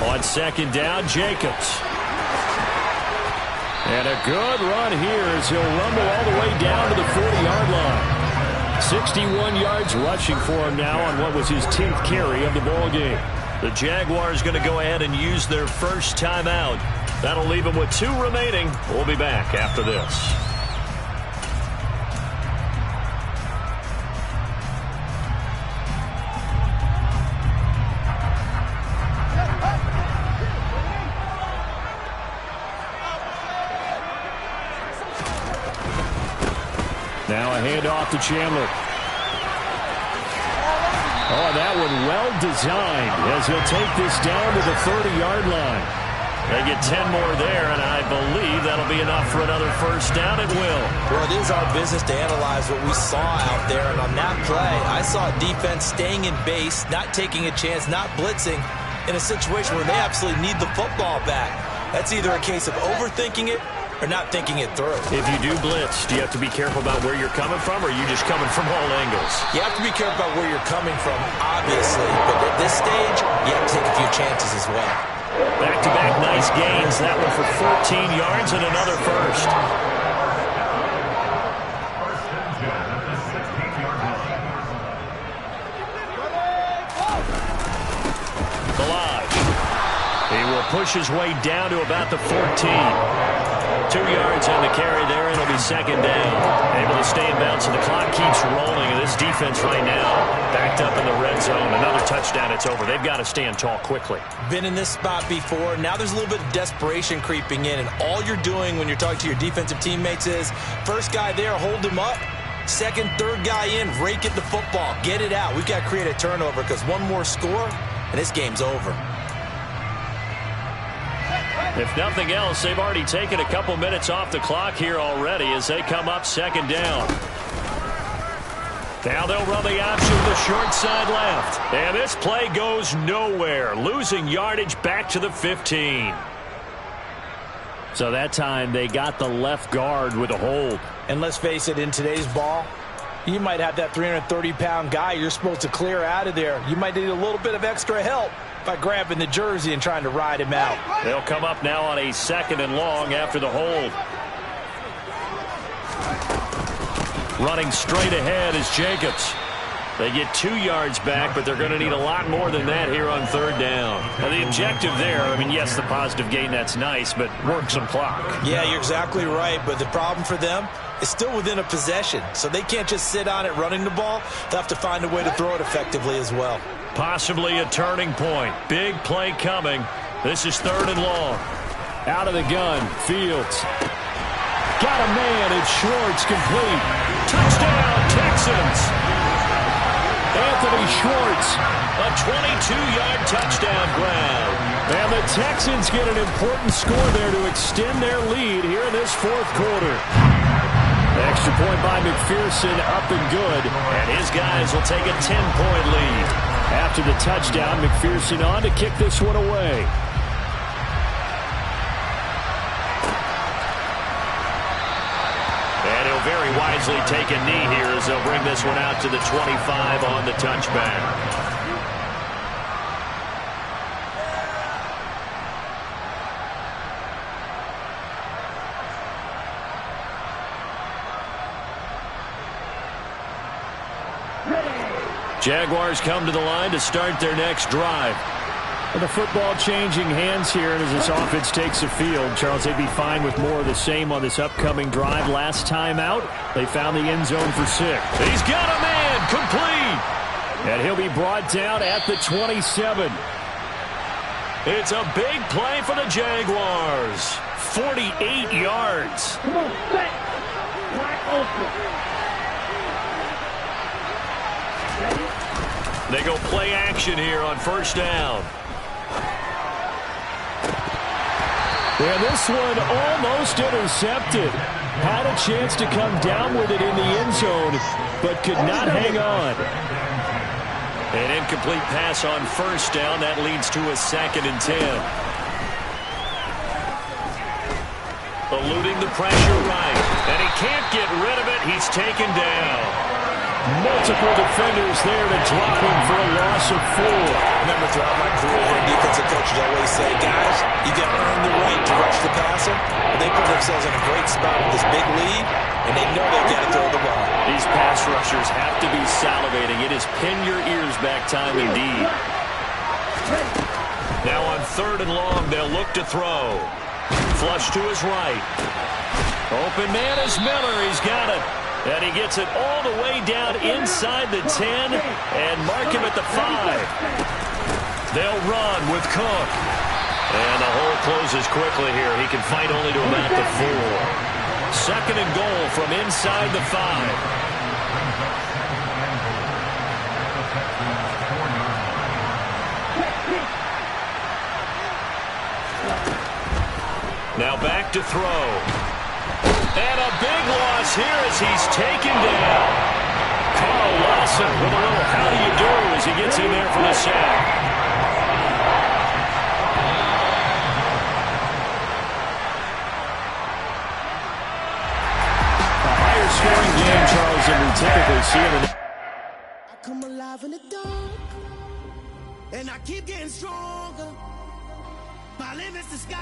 On 2nd down, Jacobs. And a good run here as he'll rumble all the way down to the 40-yard line. 61 yards rushing for him now on what was his 10th carry of the ball game. The Jaguars going to go ahead and use their first timeout. That'll leave them with 2 remaining. We'll be back after this. Now a handoff to Chandler. Oh, that one well designed as he'll take this down to the 30-yard line. They get 10 more there, and I believe that'll be enough for another first down. It will. Well, it is our business to analyze what we saw out there, and on that play, I saw a defense staying in base, not taking a chance, not blitzing in a situation where they absolutely need the football back. That's either a case of overthinking it or not thinking it through. If you do blitz, do you have to be careful about where you're coming from, or are you just coming from all angles? You have to be careful about where you're coming from, obviously, but at this stage, you have to take a few chances as well. Back-to-back nice gains. That one for 14 yards and another first. Balaj. He will push his way down to about the 14. 2 yards on the carry there, and it'll be 2nd down. Able to stay in bounds, so the clock keeps rolling. And this defense right now, backed up in the red zone. Another touchdown, it's over. They've got to stand tall quickly. Been in this spot before. Now there's a little bit of desperation creeping in, and all you're doing when you're talking to your defensive teammates is, first guy there, hold him up. Second, third guy in, rake at the football. Get it out. We've got to create a turnover because one more score, and this game's over. If nothing else, they've already taken a couple minutes off the clock here already as they come up 2nd down. Now they'll run the option to the short side left. And this play goes nowhere. Losing yardage back to the 15. So that time they got the left guard with a hold. And let's face it, in today's ball, you might have that 330-pound guy you're supposed to clear out of there. You might need a little bit of extra help by grabbing the jersey and trying to ride him out. They'll come up now on a 2nd and long after the hold. Running straight ahead is Jacobs. They get 2 yards back, but they're going to need a lot more than that here on 3rd down. Now, the objective there, I mean, yes, the positive gain, that's nice, but work some clock. Yeah, you're exactly right, but the problem for them is still within a possession, so they can't just sit on it running the ball. They'll have to find a way to throw it effectively as well. Possibly a turning point. Big play coming. This is 3rd and long. Out of the gun, Fields. Got a man, it's Schwartz, complete. Touchdown, Texans. Anthony Schwartz. A 22-yard touchdown grab. And the Texans get an important score there to extend their lead here in this fourth quarter. Extra point by McPherson, up and good. And his guys will take a 10-point lead. After the touchdown, McPherson on to kick this one away. And he'll very wisely take a knee here as they'll bring this one out to the 25 on the touchback. Jaguars come to the line to start their next drive. And the football changing hands here as this offense takes the field. Charles, they'd be fine with more of the same on this upcoming drive. Last time out, they found the end zone for 6. He's got a man, complete. And he'll be brought down at the 27. It's a big play for the Jaguars. 48 yards. Come on, set. Wide open. They go play action here on first down. And this one almost intercepted. Had a chance to come down with it in the end zone, but could not hang on. An incomplete pass on first down. That leads to a 2nd and 10. Eluding the pressure right. And he can't get rid of it. He's taken down. Multiple defenders there to drop him for a loss of 4. Remember, throughout my career, defensive coaches always say, guys, you got to earn the right to rush the passer. But they put themselves in a great spot with this big lead, and they know they've got to throw the ball. These pass rushers have to be salivating. It is pin your ears back time indeed. Now on 3rd and long, they'll look to throw. Flush to his right. Open man is Miller. He's got it. And he gets it all the way down inside the 10 and mark him at the 5. They'll run with Cook. And the hole closes quickly here. He can fight only to about the 4. 2nd and goal from inside the 5. Now back to throw. And a big loss here as he's taken down. Carl Lawson with a little how do you do as he gets in there for the sack. A higher scoring game, Charles, than we typically see in the... I come alive in the dark, and I keep getting stronger. My limit's the sky.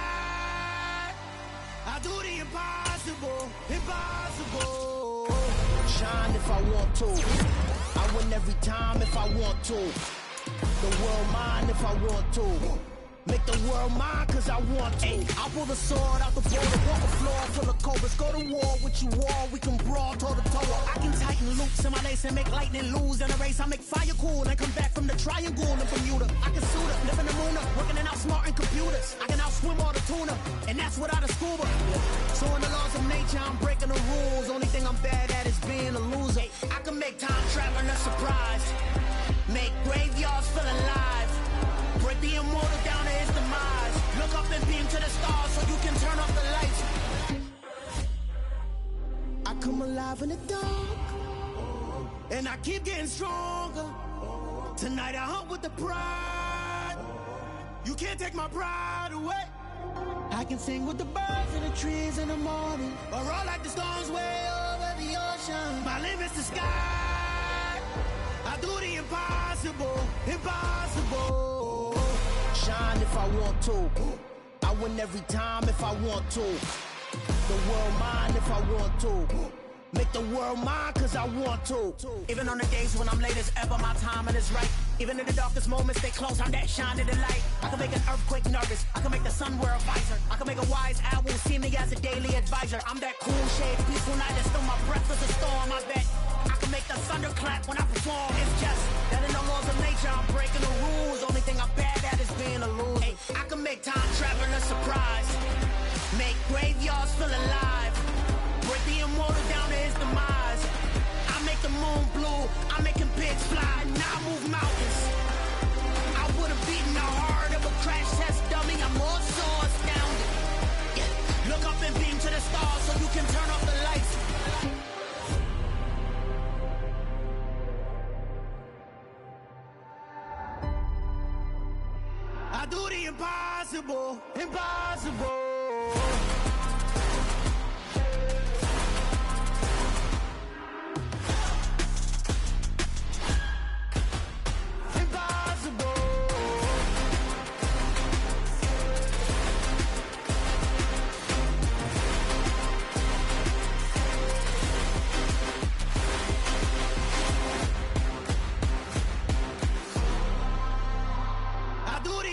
I do the impossible, impossible. Shine if I want to. I win every time if I want to. The world mine if I want to. Make the world mine cause I want to. I'll pull the sword out the border, walk the floor full of cobras. Go to war with you all, we can brawl toe to toe. I can tighten loops in my lace and make lightning lose in a race. I make fire cool and come back from the triangle in Bermuda. I can suit up, live in the moon up, working and outsmarting computers. I can outswim all the tuna, and that's without a scuba. So in the laws of nature, I'm breaking the rules. Only thing I'm bad at is being a loser. I can make time traveling a surprise. Make graveyards feel alive. Break the immortal down to his demise. Look up and beam to the stars so you can turn off the lights. I come alive in the dark, and I keep getting stronger. Tonight I hunt with the pride. You can't take my pride away. I can sing with the birds and the trees in the morning, or roll like the storms way over the ocean. My limit's the sky. I do the impossible, impossible. Shine if I want to. I win every time if I want to. The world mine if I want to. Make the world mine cause I want to. Even on the days when I'm late as ever, my timing is right. Even in the darkest moments, stay close, I'm that shining the light. I can make an earthquake nervous, I can make the sun wear a visor. I can make a wise owl see me as a daily advisor. I'm that cool shade, peaceful night, and still my breath is a storm, I bet. I can make the thunder clap when I perform. It's just that in the laws of nature, I'm breaking the rules. Only thing I'm bad at is being a loser. Hey, I can make time travel a surprise. Make graveyards feel alive. Break the immortal down to his demise. I make the moon blue, I make him pigs fly. Now I move them turn off the lights. I do the impossible, impossible.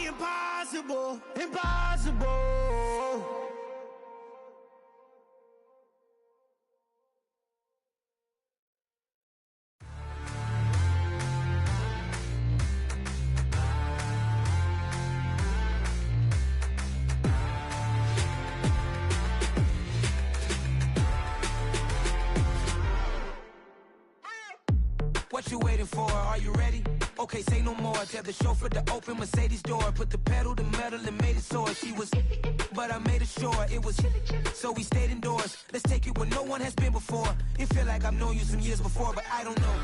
Impossible, impossible. What you waiting for? Are you ready? Okay, say no more. Tell the chauffeur to open Mercedes door. Put the pedal to metal and made it soar. She was, but I made it sure it was. So we stayed indoors. Let's take it where no one has been before. It feel like I've known you some years before, but I don't know.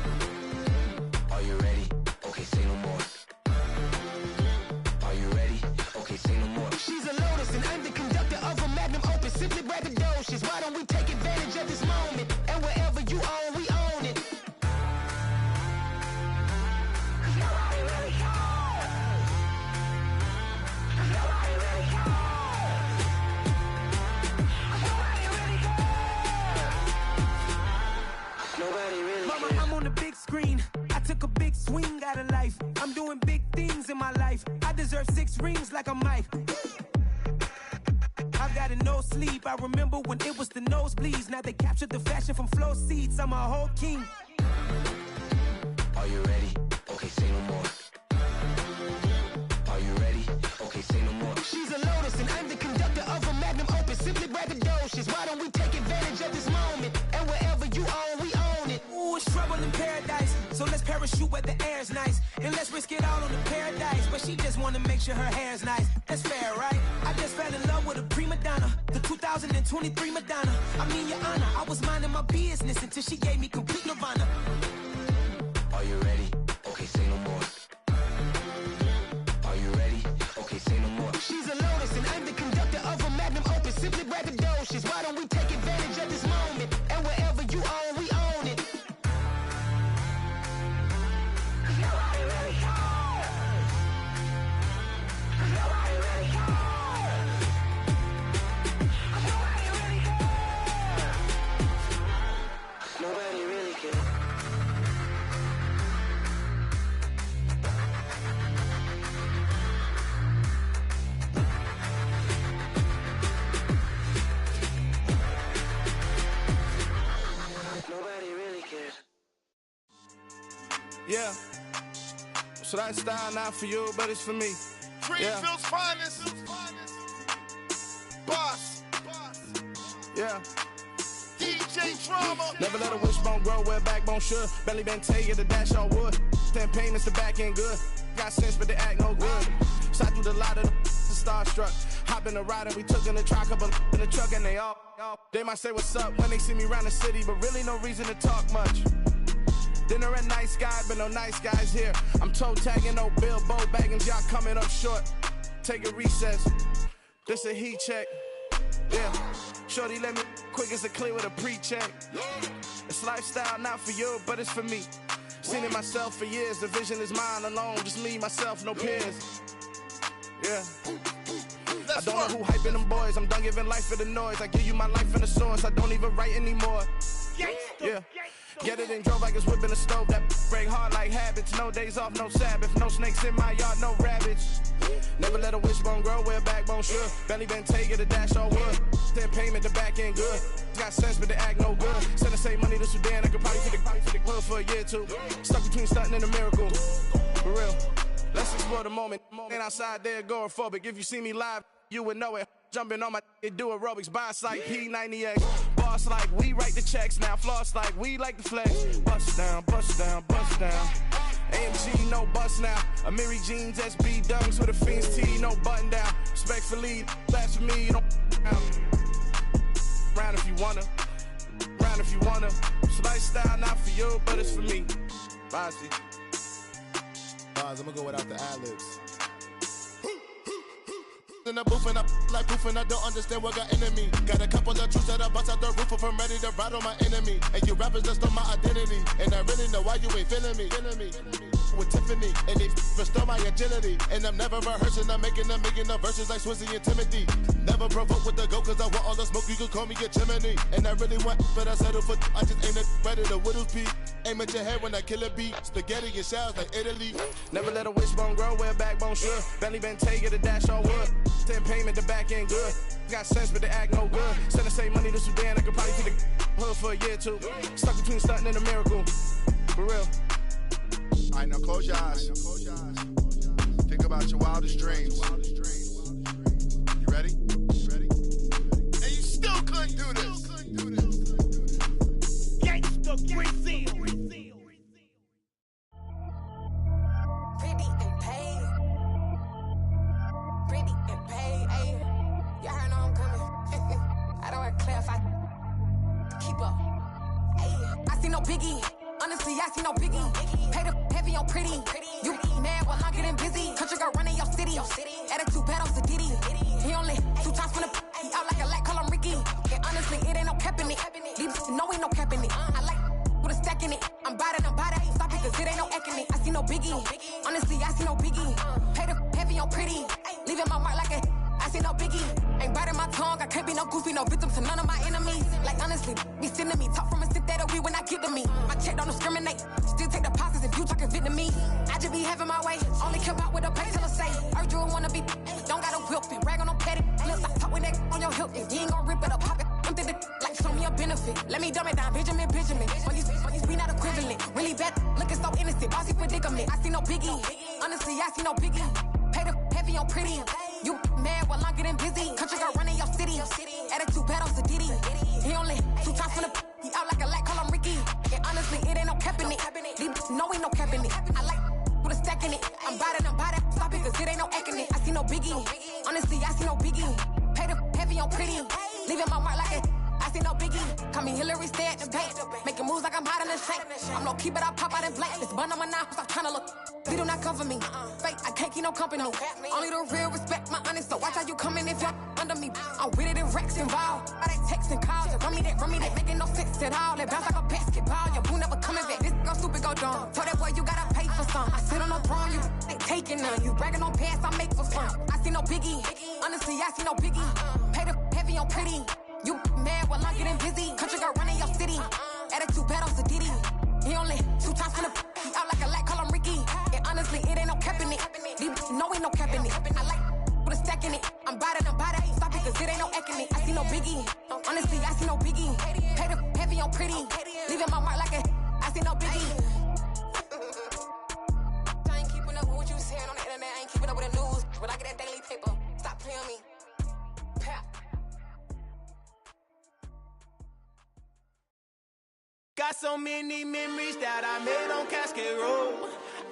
Are you ready? Okay, say no more. Are you ready? Okay, say no more. She's a Lotus and I'm the conductor of a magnum opus. Simply braggadocious. Why don't we take advantage of this moment? And wherever you own, we own it. Mama, I'm on the big screen. I took a big swing out of life. I'm doing big things in my life. I deserve 6 rings like a Mike. I've got no sleep. I remember when it was the nosebleeds. Now they captured the fashion from flow seats. I'm a whole king. Are you ready? Okay, say no more. Are you ready? Okay, say no more. She's a Lotus and I'm the conductor of a magnum opus. Simply braggadocious. Why don't we take advantage of this moment? And wherever you own, we own it. Ooh, it's trouble in paradise. So let's parachute where the air's nice. And let's risk it all on the paradise. But she just wanna make sure her hair's nice. That's fair, right? I just fell in love with a prima donna. The 2023 Madonna. I mean, your honor, I was minding my business until she gave me complete nirvana. Are you ready? Okay, say no more. Are you ready? Okay, say no more. She's a Lotus and I'm the conductor of a magnum opus. Simply braggadocious. Why don't we take advantage of this moment? And wherever you own, we own it. Nobody really cares. Nobody really cares. Yeah. So that style not for you, but it's for me. Greenfield's finest. Boss. Yeah. DJ Drama. Never let a wishbone grow where backbone should. Belly been taking the dash all wood. 10 payments, the back end good. Got sense, but they act no good. Shot through the lot of the starstruck. Hop in the ride and we took in the truck, couple in the truck, and they all. They might say what's up when they see me around the city, but really no reason to talk much. Dinner at Nice Guy, but no nice guys here. I'm toe tagging, no Bilbo Baggins, y'all coming up short. Take a recess. This a heat check. Yeah. Shorty let me quick as a clear with a pre-check. It's lifestyle not for you, but it's for me. Seen it myself for years. The vision is mine alone. Just me, myself, no peers. Yeah. I don't know who hyping them boys. I'm done giving life for the noise. I give you my life in the source. I don't even write anymore. Yeah. Get it and drove like it's whipping a stove. That break hard like habits. No days off, no Sabbath. No snakes in my yard, no rabbits. Never let a wishbone grow where backbone should. Belly been taking the dash all wood. 10 payment, the back end good. Got sense, but they act no good. Send the same money to Sudan. I could probably take the hood for a year or two. Stuck between stunting and a miracle. For real. Let's explore the moment. Ain't outside there agoraphobic. If you see me live, you would know it. Jumping on my do aerobics, boss like P90X. Boss like we write the checks now. Floss like we like the flex. Bust down, bust down, bust down. AMG, no bust now. Amiri jeans, SB dunks with a Fiends tee, no button down. Respectfully, blasphemy, don't round if you wanna. Round if you wanna. It's lifestyle, not for you, but it's for me. Bossy. I'm gonna go without the ad-libs. In the booth and I like proof and I don't understand what got into me. Got a couple of truths that I bust out the roof if I'm ready to ride on my enemy. And you rappers just stole my identity. And I really know why you ain't feeling me. With Tiffany, and they restore my agility. And I'm never rehearsing, I'm making the verses like Swizzy and Timothy. Never provoke with the go, cause I want all the smoke, you can call me a chimney. And I really want, but I settle for, I just ain't ready to whittles peak. Aim at your head when I kill a beat. Spaghetti and shells like Italy. Never let a wishbone grow where a backbone should. Belly been take the dash on wood. 10 payment, the back end good. Got sense, but they act no good. Send the same money to Sudan, I could probably see the hood for a year or two. Stuck between stunting and a miracle. For real. All right, now close your eyes. Think about your wildest dreams. You ready? And you still couldn't do this. Gangsta Brazil. Pretty and paid. Pretty and paid, ayy. Y'all heard I'm coming. I don't want to clarify. Keep up. Ayy. I see no biggie. Honestly, I see no biggie. Pay the heavy on pretty. You mad while I'm getting busy. Country girl running your city. Attitude bad on Sadiddy. He only 2 times from the he out like a light, call him Ricky. And honestly, it ain't no cap in it. These know ain't no cap in it. I like with a stack in it. I'm by that, ain't stop it, cause it ain't no acting it. I see no biggie. Honestly, I see no biggie. Pay the heavy on pretty. Leaving my mark like a I see no biggie. Ain't biting my tongue, I can't be no goofy, no victim to none of my enemies. Like honestly, be sending me talk from a sit that'll be when I get to me. My check don't discriminate, still take deposits if you talking Vietnamese. I just be having my way, only care about what the pay tell us say. Urge you wanna be, don't got a whip and rag on no petty. Lips, I talk with that on your hip, if you ain't gon' rip it up, pop it. Empty the like show me a benefit. Let me dumb it down, Benjamin. When you be not equivalent, really bad, looking so innocent, bossy predicament. I see no biggie, honestly, I see no biggie. Pay the heavy on pretty. You mad while I'm getting busy. Country girl running your city. Attitude bad on Sadiddy. He only 2 times from the he out like a light, call him Ricky. And honestly, it ain't no cap in it. These know ain't no cap in it. I like with a stack in it. I'm by that, stop it, cause it ain't no acting it. I see no biggie. Honestly, I see no biggie. Pay the heavy on pretty. Leaving my mark like a I see no biggie. Call me Hillary, stay at the bank. Making moves like I'm hiding in the shank. I'm low key, but I pop out in blank. This bun on my knife, stop trying to look. They do not cover me. Fake, I can't keep no company. Only the real respect my honest. So watch how you coming if you're under me. I'm with it and Rex involved. I they text and calls. Just run me that, making no sense at all. They bounce like a basketball. Your boo never coming back. This go stupid, go dumb. Told that boy you gotta pay for some. I sit on no throne, you ain't taking none. You bragging on pants, I make for fun. I see no biggie. Honestly, I see no biggie. Pay the heavy on pretty. You mad while I'm getting busy. Country girl running your city. Attitude bad on Sadiddy. He only 2 times from the he out like a light, call him Ricky. And honestly, it ain't no cap in it. These know ain't no cap in it. I like with a stack in it. I'm by that, ain't stop it, cause it ain't no acting it. I see no biggie. Honestly, I see no biggie. Pay the heavy on pretty. Leaving my mark like a I see no biggie. I ain't keeping up with what you saying on the internet. I ain't keeping up with the news. But I get that daily paper. Stop playing me. Pap. Got so many memories that I made on Cascade Road.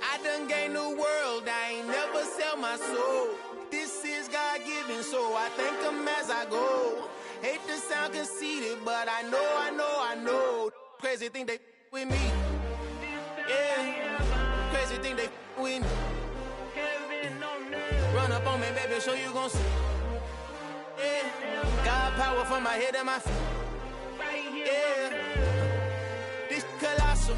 I done gained the world, I ain't never sell my soul. This is God-given, so I thank him as I go. Hate to sound conceited, but I know. Crazy thing they with me. Yeah, crazy thing they with me. Run up on me, baby, show you gon' see. Yeah, God power from my head and my feet. Yeah. Colossal.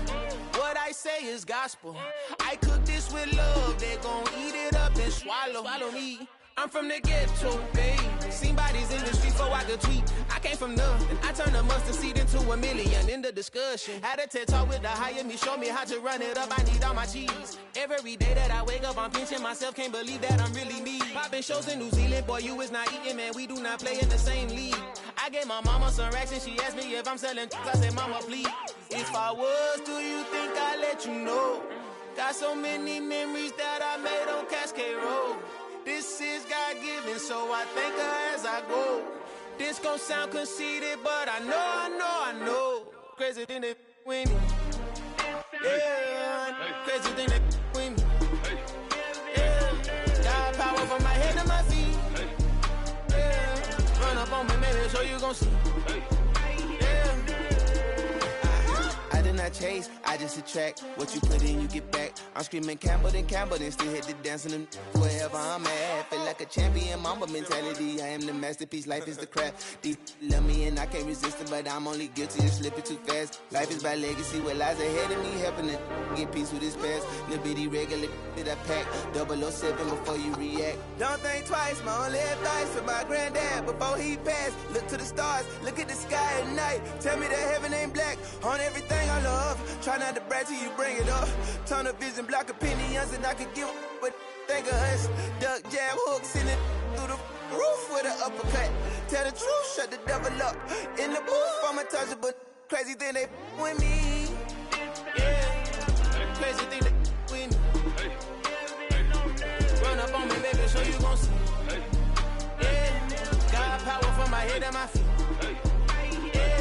What I say is gospel. I cook this with love. They gon' eat it up and swallow me. I'm from the ghetto, babe. Seen bodies in the streets so I could tweet. I came from nothing. I turned a mustard seed into a million. In the discussion, had a TED talk with the higher me. Show me how to run it up. I need all my cheese. Every day that I wake up, I'm pinching myself. Can't believe that I'm really me. Popping shows in New Zealand, boy, you is not eating, man. We do not play in the same league. I gave my mama some racks and she asked me if I'm selling. I said, mama, please. If I was, do you think I'd let you know? Got so many memories that I made on Cascade Road. This is God-given, so I thank her as I go. This gon' sound conceited, but I know. Crazy thing they with me. Yeah, crazy thing they with me. Yeah, got power from my head to my feet. Yeah, run up on me, maybe so you gon' see. I chase, I just attract. What you put in, you get back. I'm screaming Campbell, then still hit the dancing and wherever I'm at. Feel like a champion, mamba mentality. I am the masterpiece, life is the craft. Deep love me and I can't resist it, but I'm only guilty of slipping too fast. Life is by legacy, what lies ahead of me, helping to get peace with this past. Little bitty regular that I pack, 007 before you react. Don't think twice, my only advice for my granddad before he passed. Look to the stars, look at the sky at night. Tell me that heaven ain't black on everything I love. Try not to brag till you bring it up. Tunnel vision, block opinions, and I could give what think of us. Duck, jab, hooks in it through the roof with an uppercut. Tell the truth, shut the devil up. In the booth, I'm untouchable. Crazy thing they with me. Yeah, crazy thing they with me. Run up on me, baby, so you gon' see. Yeah, got power from my head and my feet. Yeah.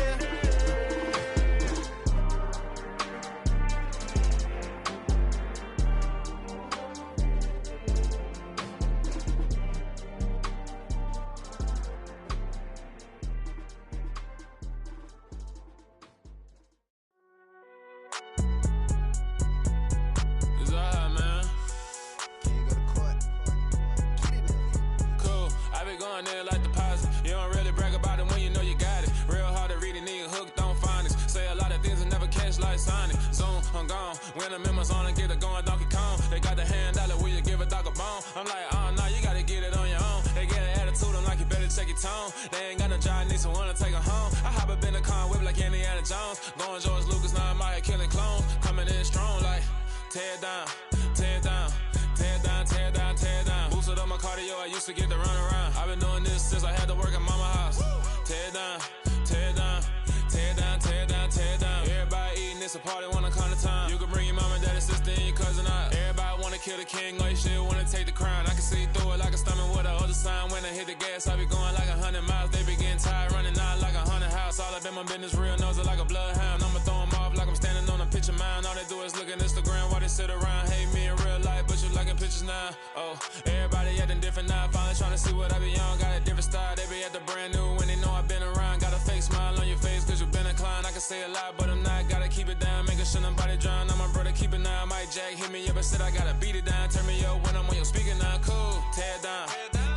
Going there like deposit. You don't really brag about it when you know you got it. Real hard to read a nigga hooked on phonics. Say a lot of things and never catch like Sonic. Zoom, I'm gone. When the members on and get it going Donkey Kong. They got the hand dollar, will you give a dog a bone? I'm like, oh no, you gotta get it on your own. They get an attitude, I'm like, you better check your tone. They ain't got no job, need someone to take her home. I hop up in the car, whip like Indiana Jones. Going George Lucas, now I'm out here killing clones. Coming in strong like, tear down, tear down. Tear down, tear down, tear down. Boosted up my cardio, I used to get to run around. I've been doing this since I had to work at mama house. Tear down, tear down, tear down, tear down, tear down. Everybody eating, it's a party, wanna come to time. You can bring your mama, daddy, sister, and your cousin out. Everybody wanna kill the king, or you shit wanna take the crown. I can see through it like a stomach with a other sign. When I hit the gas, I be going like 100 miles. They be getting tired, running out like 100 house. All up in my business, real nose it like a bloodhound. I'ma throw them off like I'm standing on a picture mound. All they do is look at Instagram while they sit around. Hate me in real life, but you liking pictures now. Oh, everybody acting different now. Finally trying to see what I be on. Got a different style, they be at the brand new when they know I've been around. Got a fake smile on your face cause you been inclined. I can say a lot, but I'm not. Gotta keep it down, making sure nobody drown. I'm my brother, keep it now. Mike Jack hit me up and said I gotta beat it down. Turn me up when I'm on your speaker now. Cool, tear down,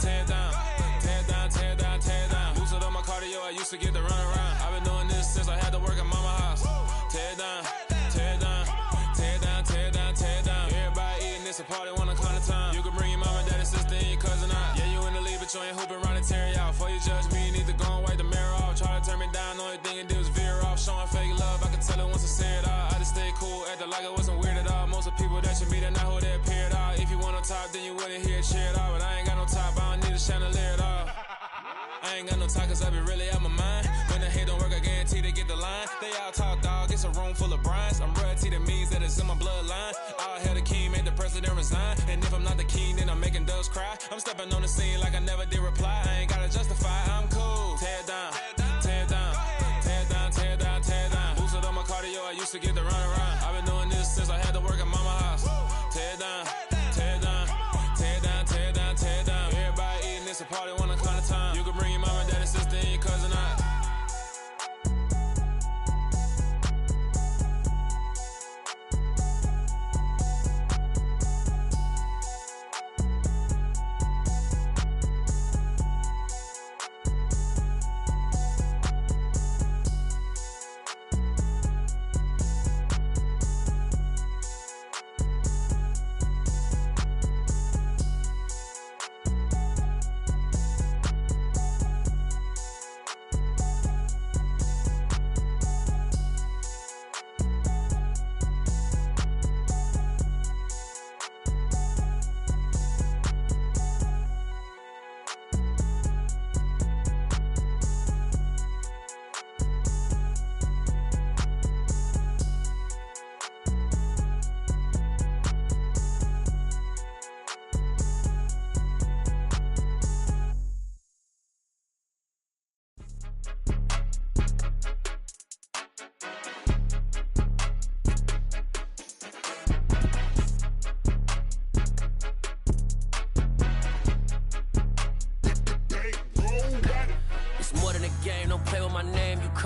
tear down, tear down, tear down, tear down. Boosted up my cardio, I used to get to run around. I've been doing this since I had to work at mama house. Tear down, tear down, tear down, tear down, tear down. Everybody eating, it's a party, wanna come to time. You can bring your mama, daddy, sister, and your cousin out. Yeah, you in the lead, but you ain't hooping around and tear you out. Before you judge me, you need to go and wipe the mirror off. Try to turn me down, only thing it did was veer off. Showing fake love, I can tell it once I say it all. I just stay cool, acting like it wasn't weird at all. Most of the people that you meet are not who they appear at all. If you want on top, then you wouldn't hear it cheer at all. But I ain't got no top, I don't need a chandelier at all. I ain't got no time cause I be really out my mind. When the hate don't work, I guarantee they get the line. They all talk dog, it's a room full of brines. I'm royalty, that means that it's in my bloodline. All hail the king, made the president resign. And if I'm not the king, then I'm making doves cry. I'm stepping on the scene like I never did reply. I ain't gotta justify, I'm cool. Tear down, tear down, tear down, tear down, tear down. Boosted up my cardio, I used to get to run around. I've been doing this since I had to work at mama house. Tear down, tear down, tear down, tear down, tear down. Everybody eating, it's a party, wanna come to time. You can bring your mama, daddy, sister, and your cousin out.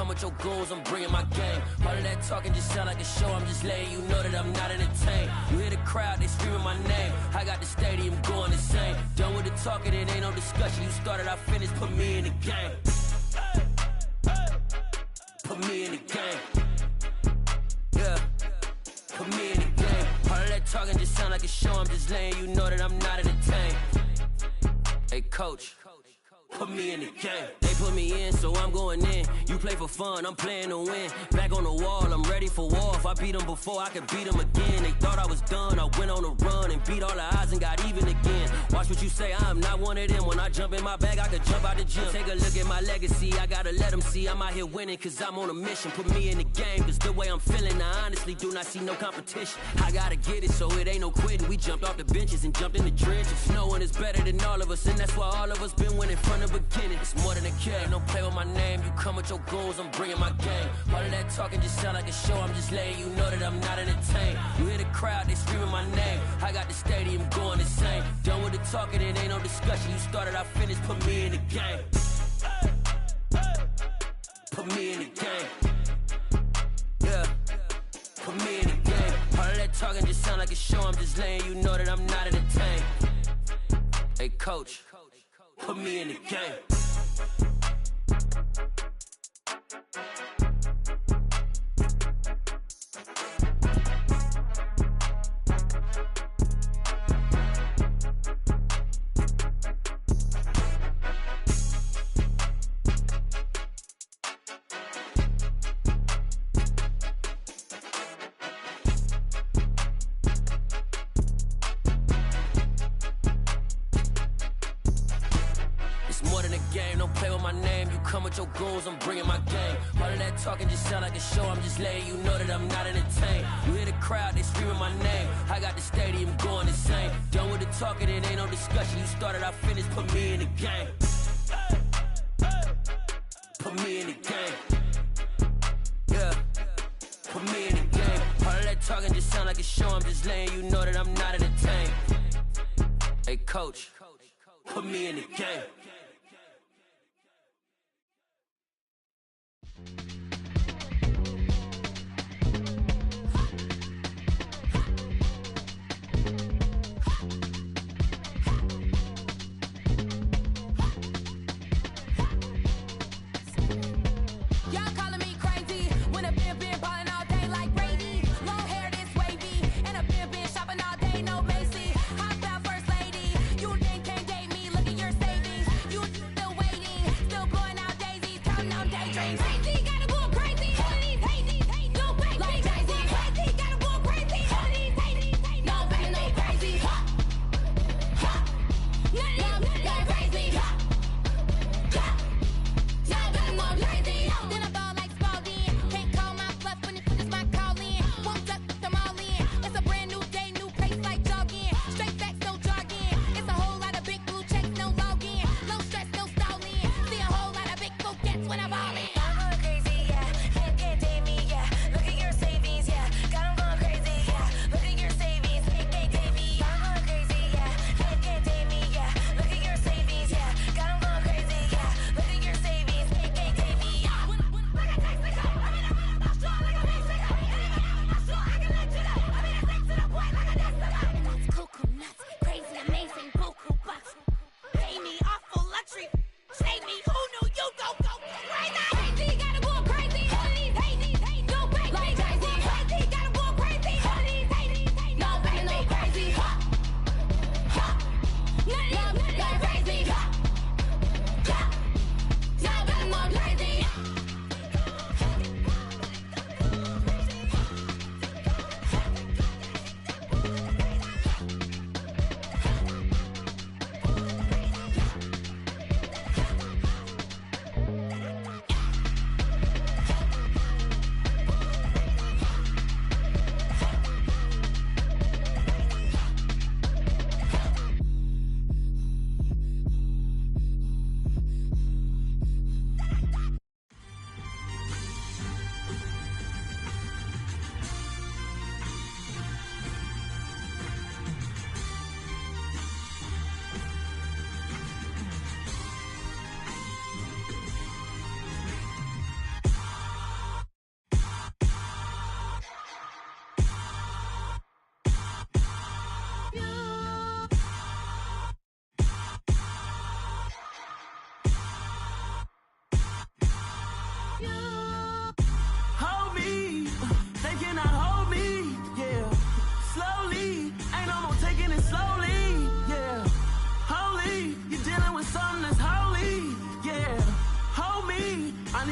come with your goons, I'm bringing my game. All of that talking just sound like a show, I'm just letting you know that I'm not entertained. You hear the crowd, they screaming my name. I got the stadium going insane. Done with the talking, it ain't no discussion. You started, I finished, put me in the game. Put me in the game. Yeah, put me in the game. All of that talking just sound like a show, I'm just letting you know that I'm not entertained. Hey, coach, put me in the game. They put me in, so I'm going in. You play for fun, I'm playing to win. Back on the wall, I'm ready for war. If I beat them before, I could beat them again. They thought I was done, I went on a run and beat all the odds and got even again. Watch what you say, I'm not one of them. When I jump in my bag, I could jump out the gym. Take a look at my legacy, I gotta let them see I'm out here winning, cause I'm on a mission. Put me in the game, cause the way I'm feeling, I honestly do not see no competition. I gotta get it, so it ain't no quitting. We jumped off the benches and jumped in the trenches. No one is better than all of us, and that's why all of us been winning from the beginning. It's more than a game, don't play with my name. You come with your goons, I'm bringing my game. All of that talking just sound like a show, I'm just letting you know that I'm not entertained. You hear the crowd, they screaming my name. I got the stadium going insane. Done with the talking, it ain't no discussion. You started, I finished, put me in the game. Put me in the game. Yeah, put me in the game. All of that talking just sound like a show, I'm just letting you know that I'm not entertained. Hey, coach, put me in the game. Your goals, I'm bringing my game. All of that talking just sound like a show, I'm just letting you know that I'm not entertained. You hear the crowd, they screaming my name. I got the stadium going insane. Done with the talking, it ain't no discussion. You started, I finished, put me in the game. Put me in the game. Yeah, put me in the game. All of that talking just sound like a show, I'm just letting you know that I'm not entertained. Hey, coach, put me in the game. Shopping all day, no Macy. Hop out first lady. You think can't date me? Look at your savings.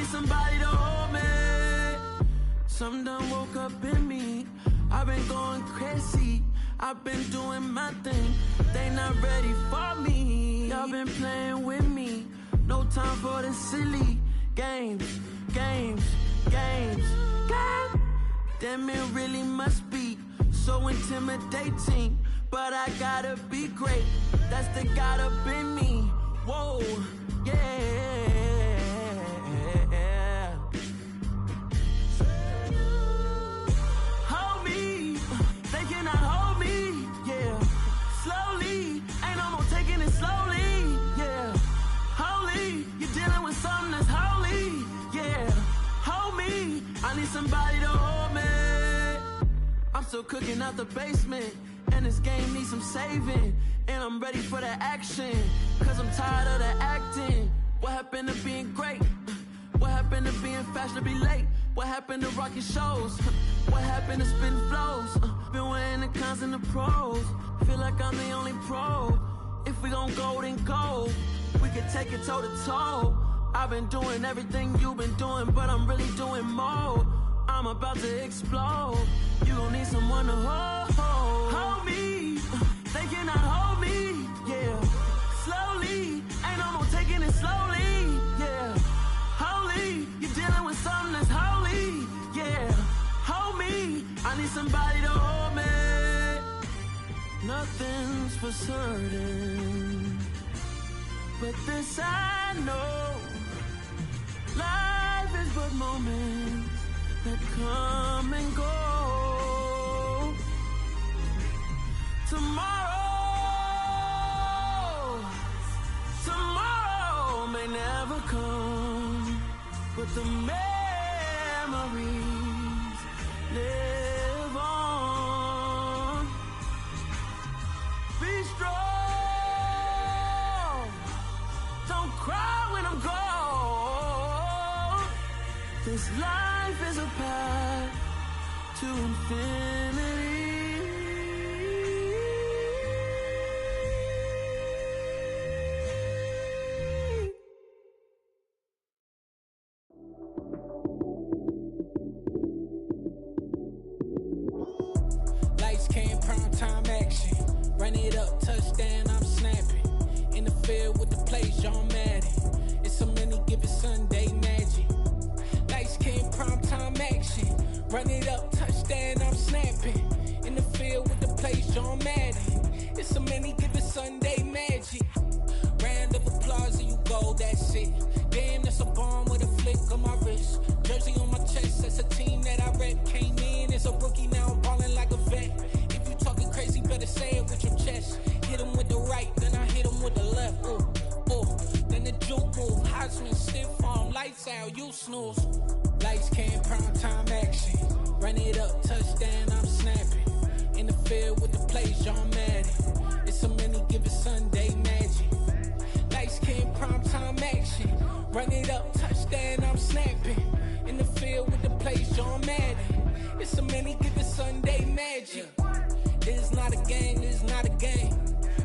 somebody to hold me. Something done woke up in me. I've been going crazy. I've been doing my thing. They not ready for me. Y'all been playing with me. No time for the silly games. God damn, it really must be so intimidating. But I gotta be great. That's the God up in me. Whoa, yeah. Hold me. They cannot hold me. Yeah. Slowly. Ain't no more taking it slowly. Yeah. Holy. You're dealing with something that's holy. Yeah. Hold me. I need somebody to hold me. I'm still cooking out the basement. And this game needs some saving. And I'm ready for the action. Cause I'm tired of the acting. What happened to being great? What happened to being fashionably late? What happened to rocking shows? What happened to spitting flows? Been weighing the cons and the pros. Feel like I'm the only pro. If we gon' go, then go. We can take it toe to toe. I've been doing everything you've been doing, but I'm really doing more. I'm about to explode. You gon' need someone to hold me. They cannot hold me. Yeah. Slowly. Ain't no more taking it slowly. Yeah. Holy. You're dealing with something that's holy. Yeah. Hold me. I need somebody to hold me. Nothing's for certain, but this I know. Life is but moments that come and go. Tomorrow may never come, but the memories live on. Be strong, don't cry when I'm gone. This life is a path to infinity. Lights came, prime time action. Run it up, touchdown, I'm snapping. In the field with the plays, John Madden. It's a many given Sunday magic. Lights came, prime time action. Run it up, touchdown, I'm snapping. In the field with the plays, John Madden. It's a many given Sunday magic. Round of applause and you go, that's it. Damn, that's a bomb with a flick on my wrist. Jersey on my chest, that's a team that I rep. Came in as a rookie, now I'm ballin' like a vet. If you talking crazy, better say it with your chest. Hit him with the right, then I hit him with the left. Then the juke move, Heisman, stiff arm, lights out, you snooze. Lights came, prime time action. Run it up, touchdown, I'm snapping. In the field with the plays, John Madden. It's a many given Sunday magic. Lights came, prime time action. Run it up, touchdown, I'm snapping. In the field with the plays, John Madden. It's a many given Sunday magic. This is not a game, this is not a game.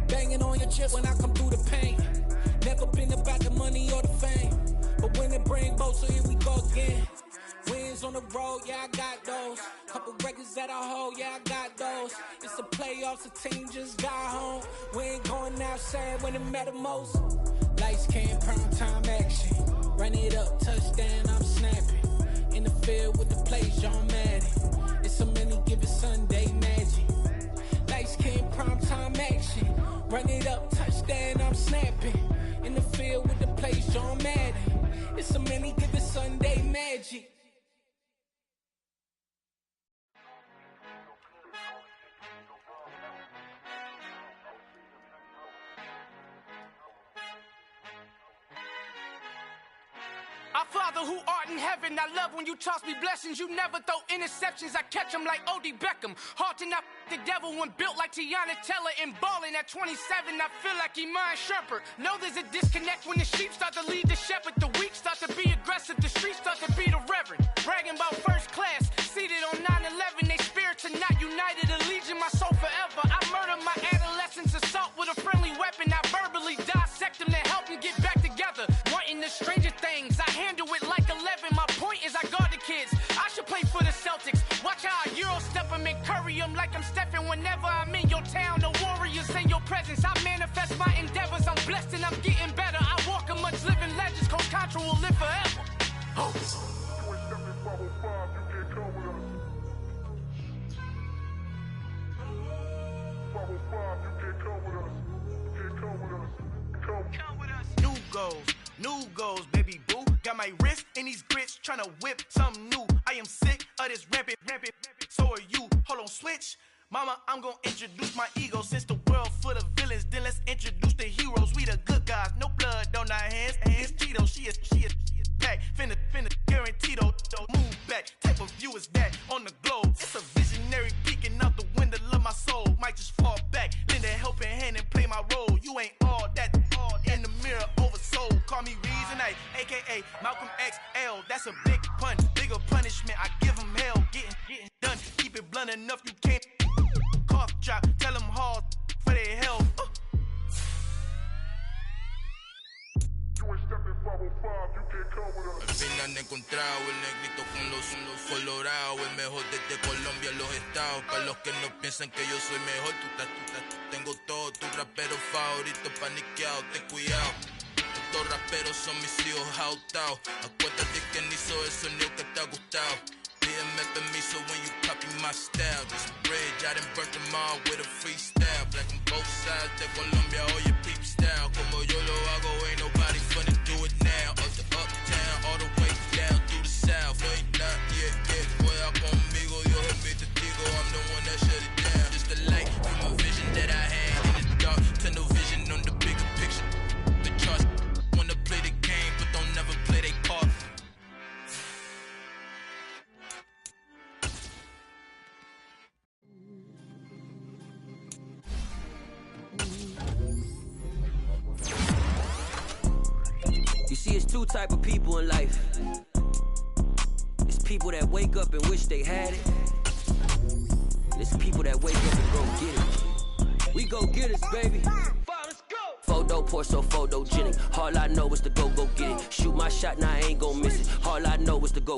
Banging on your chip when I come through the paint. Never been about the money or the fame, but when it bring both, so here we go again. Wins on the road, yeah, I got those. Couple records that I hold, yeah, I got those. It's the playoffs, the team just got home. We ain't going outside when it matter most. Lights came, prime time action. Run it up, touchdown, I'm snapping. In the field with the plays, John Madden. It's a many given Sunday magic. Lights came, prime time action. Run it up, touchdown, I'm snapping. In the field with the plays, John Madden. It's a many given Sunday magic. Our Father who art in heaven, I love when you toss me blessings. You never throw interceptions, I catch them like O.D. Beckham. Hard to not the devil when built like Tiana Teller. And balling at 27, I feel like Iman Shumpert. Know there's a disconnect when the sheep start to lead the shepherd. The weak start to be aggressive, the streets start to be the reverend. Bragging about first class, seated on 9/11. They spirits are not united, a legion, my soul forever. I murder my adolescence, assault with a friendly weapon. I verbally dissect them to help them get back together. Wanting the stranger things, I handle it like 11 carry them like I'm Stephen whenever I'm in your town. The warriors in your presence. I manifest my endeavors. I'm blessed and I'm getting better. I walk amongst living legends. Coach Contra will live forever. Oh. New goals, baby boo. Got my wrist in these grits, tryna whip something new. I am sick of this rampant. So are you. Hold on, switch. Mama, I'm gonna introduce my ego. Since the world full of villains, then let's introduce the heroes. We the good guys, no blood on our hands. It's Tito, she is back. Finna, guaranteed, don't move back. Type of view is that on the globe. It's a visionary peeking out the window of my soul. Might just fall back, lend a helping hand and play my role. You ain't all that in the mirror oversold. Call me Reason A, aka Malcolm XL. That's a big pun, bigger punishment. I give him hell, getting done. Keep it blunt enough, you can't cough drop. Tell them hard for their health. Al fin han encontrado el negrito con los colorados, el mejor desde Colombia, los estados. Para los que no piensan que yo soy mejor, tengo todo, tu rapero favorito paniqueado, ten cuidado. Estos raperos son mis hijos adoptados. Acuérdate que ni hizo el sonido que te ha gustado. Pídeme permiso when you copy my style. This bridge, I done burnt them all with a freestyle. Black on both sides de Colombia, oye peep style. Como yo lo hago, ain't nobody finna do it now. Up to uptown, all the way down through the south. No, ain't not yet, juega conmigo, Dios es mi testigo. I'm the one that shut it down. Just the light from a vision that I had in the dark. Tunnel vision on the bigger picture. The charts wanna play the game, but don't never play their part. You see, it's two type of people in life. It's people that wake up and wish they had it. And it's people that wake up and go get it. We go get it, baby. Photo poor, so photogenic. All I know is to go get it. Shoot my shot, now I ain't gon' miss it. All I know is to go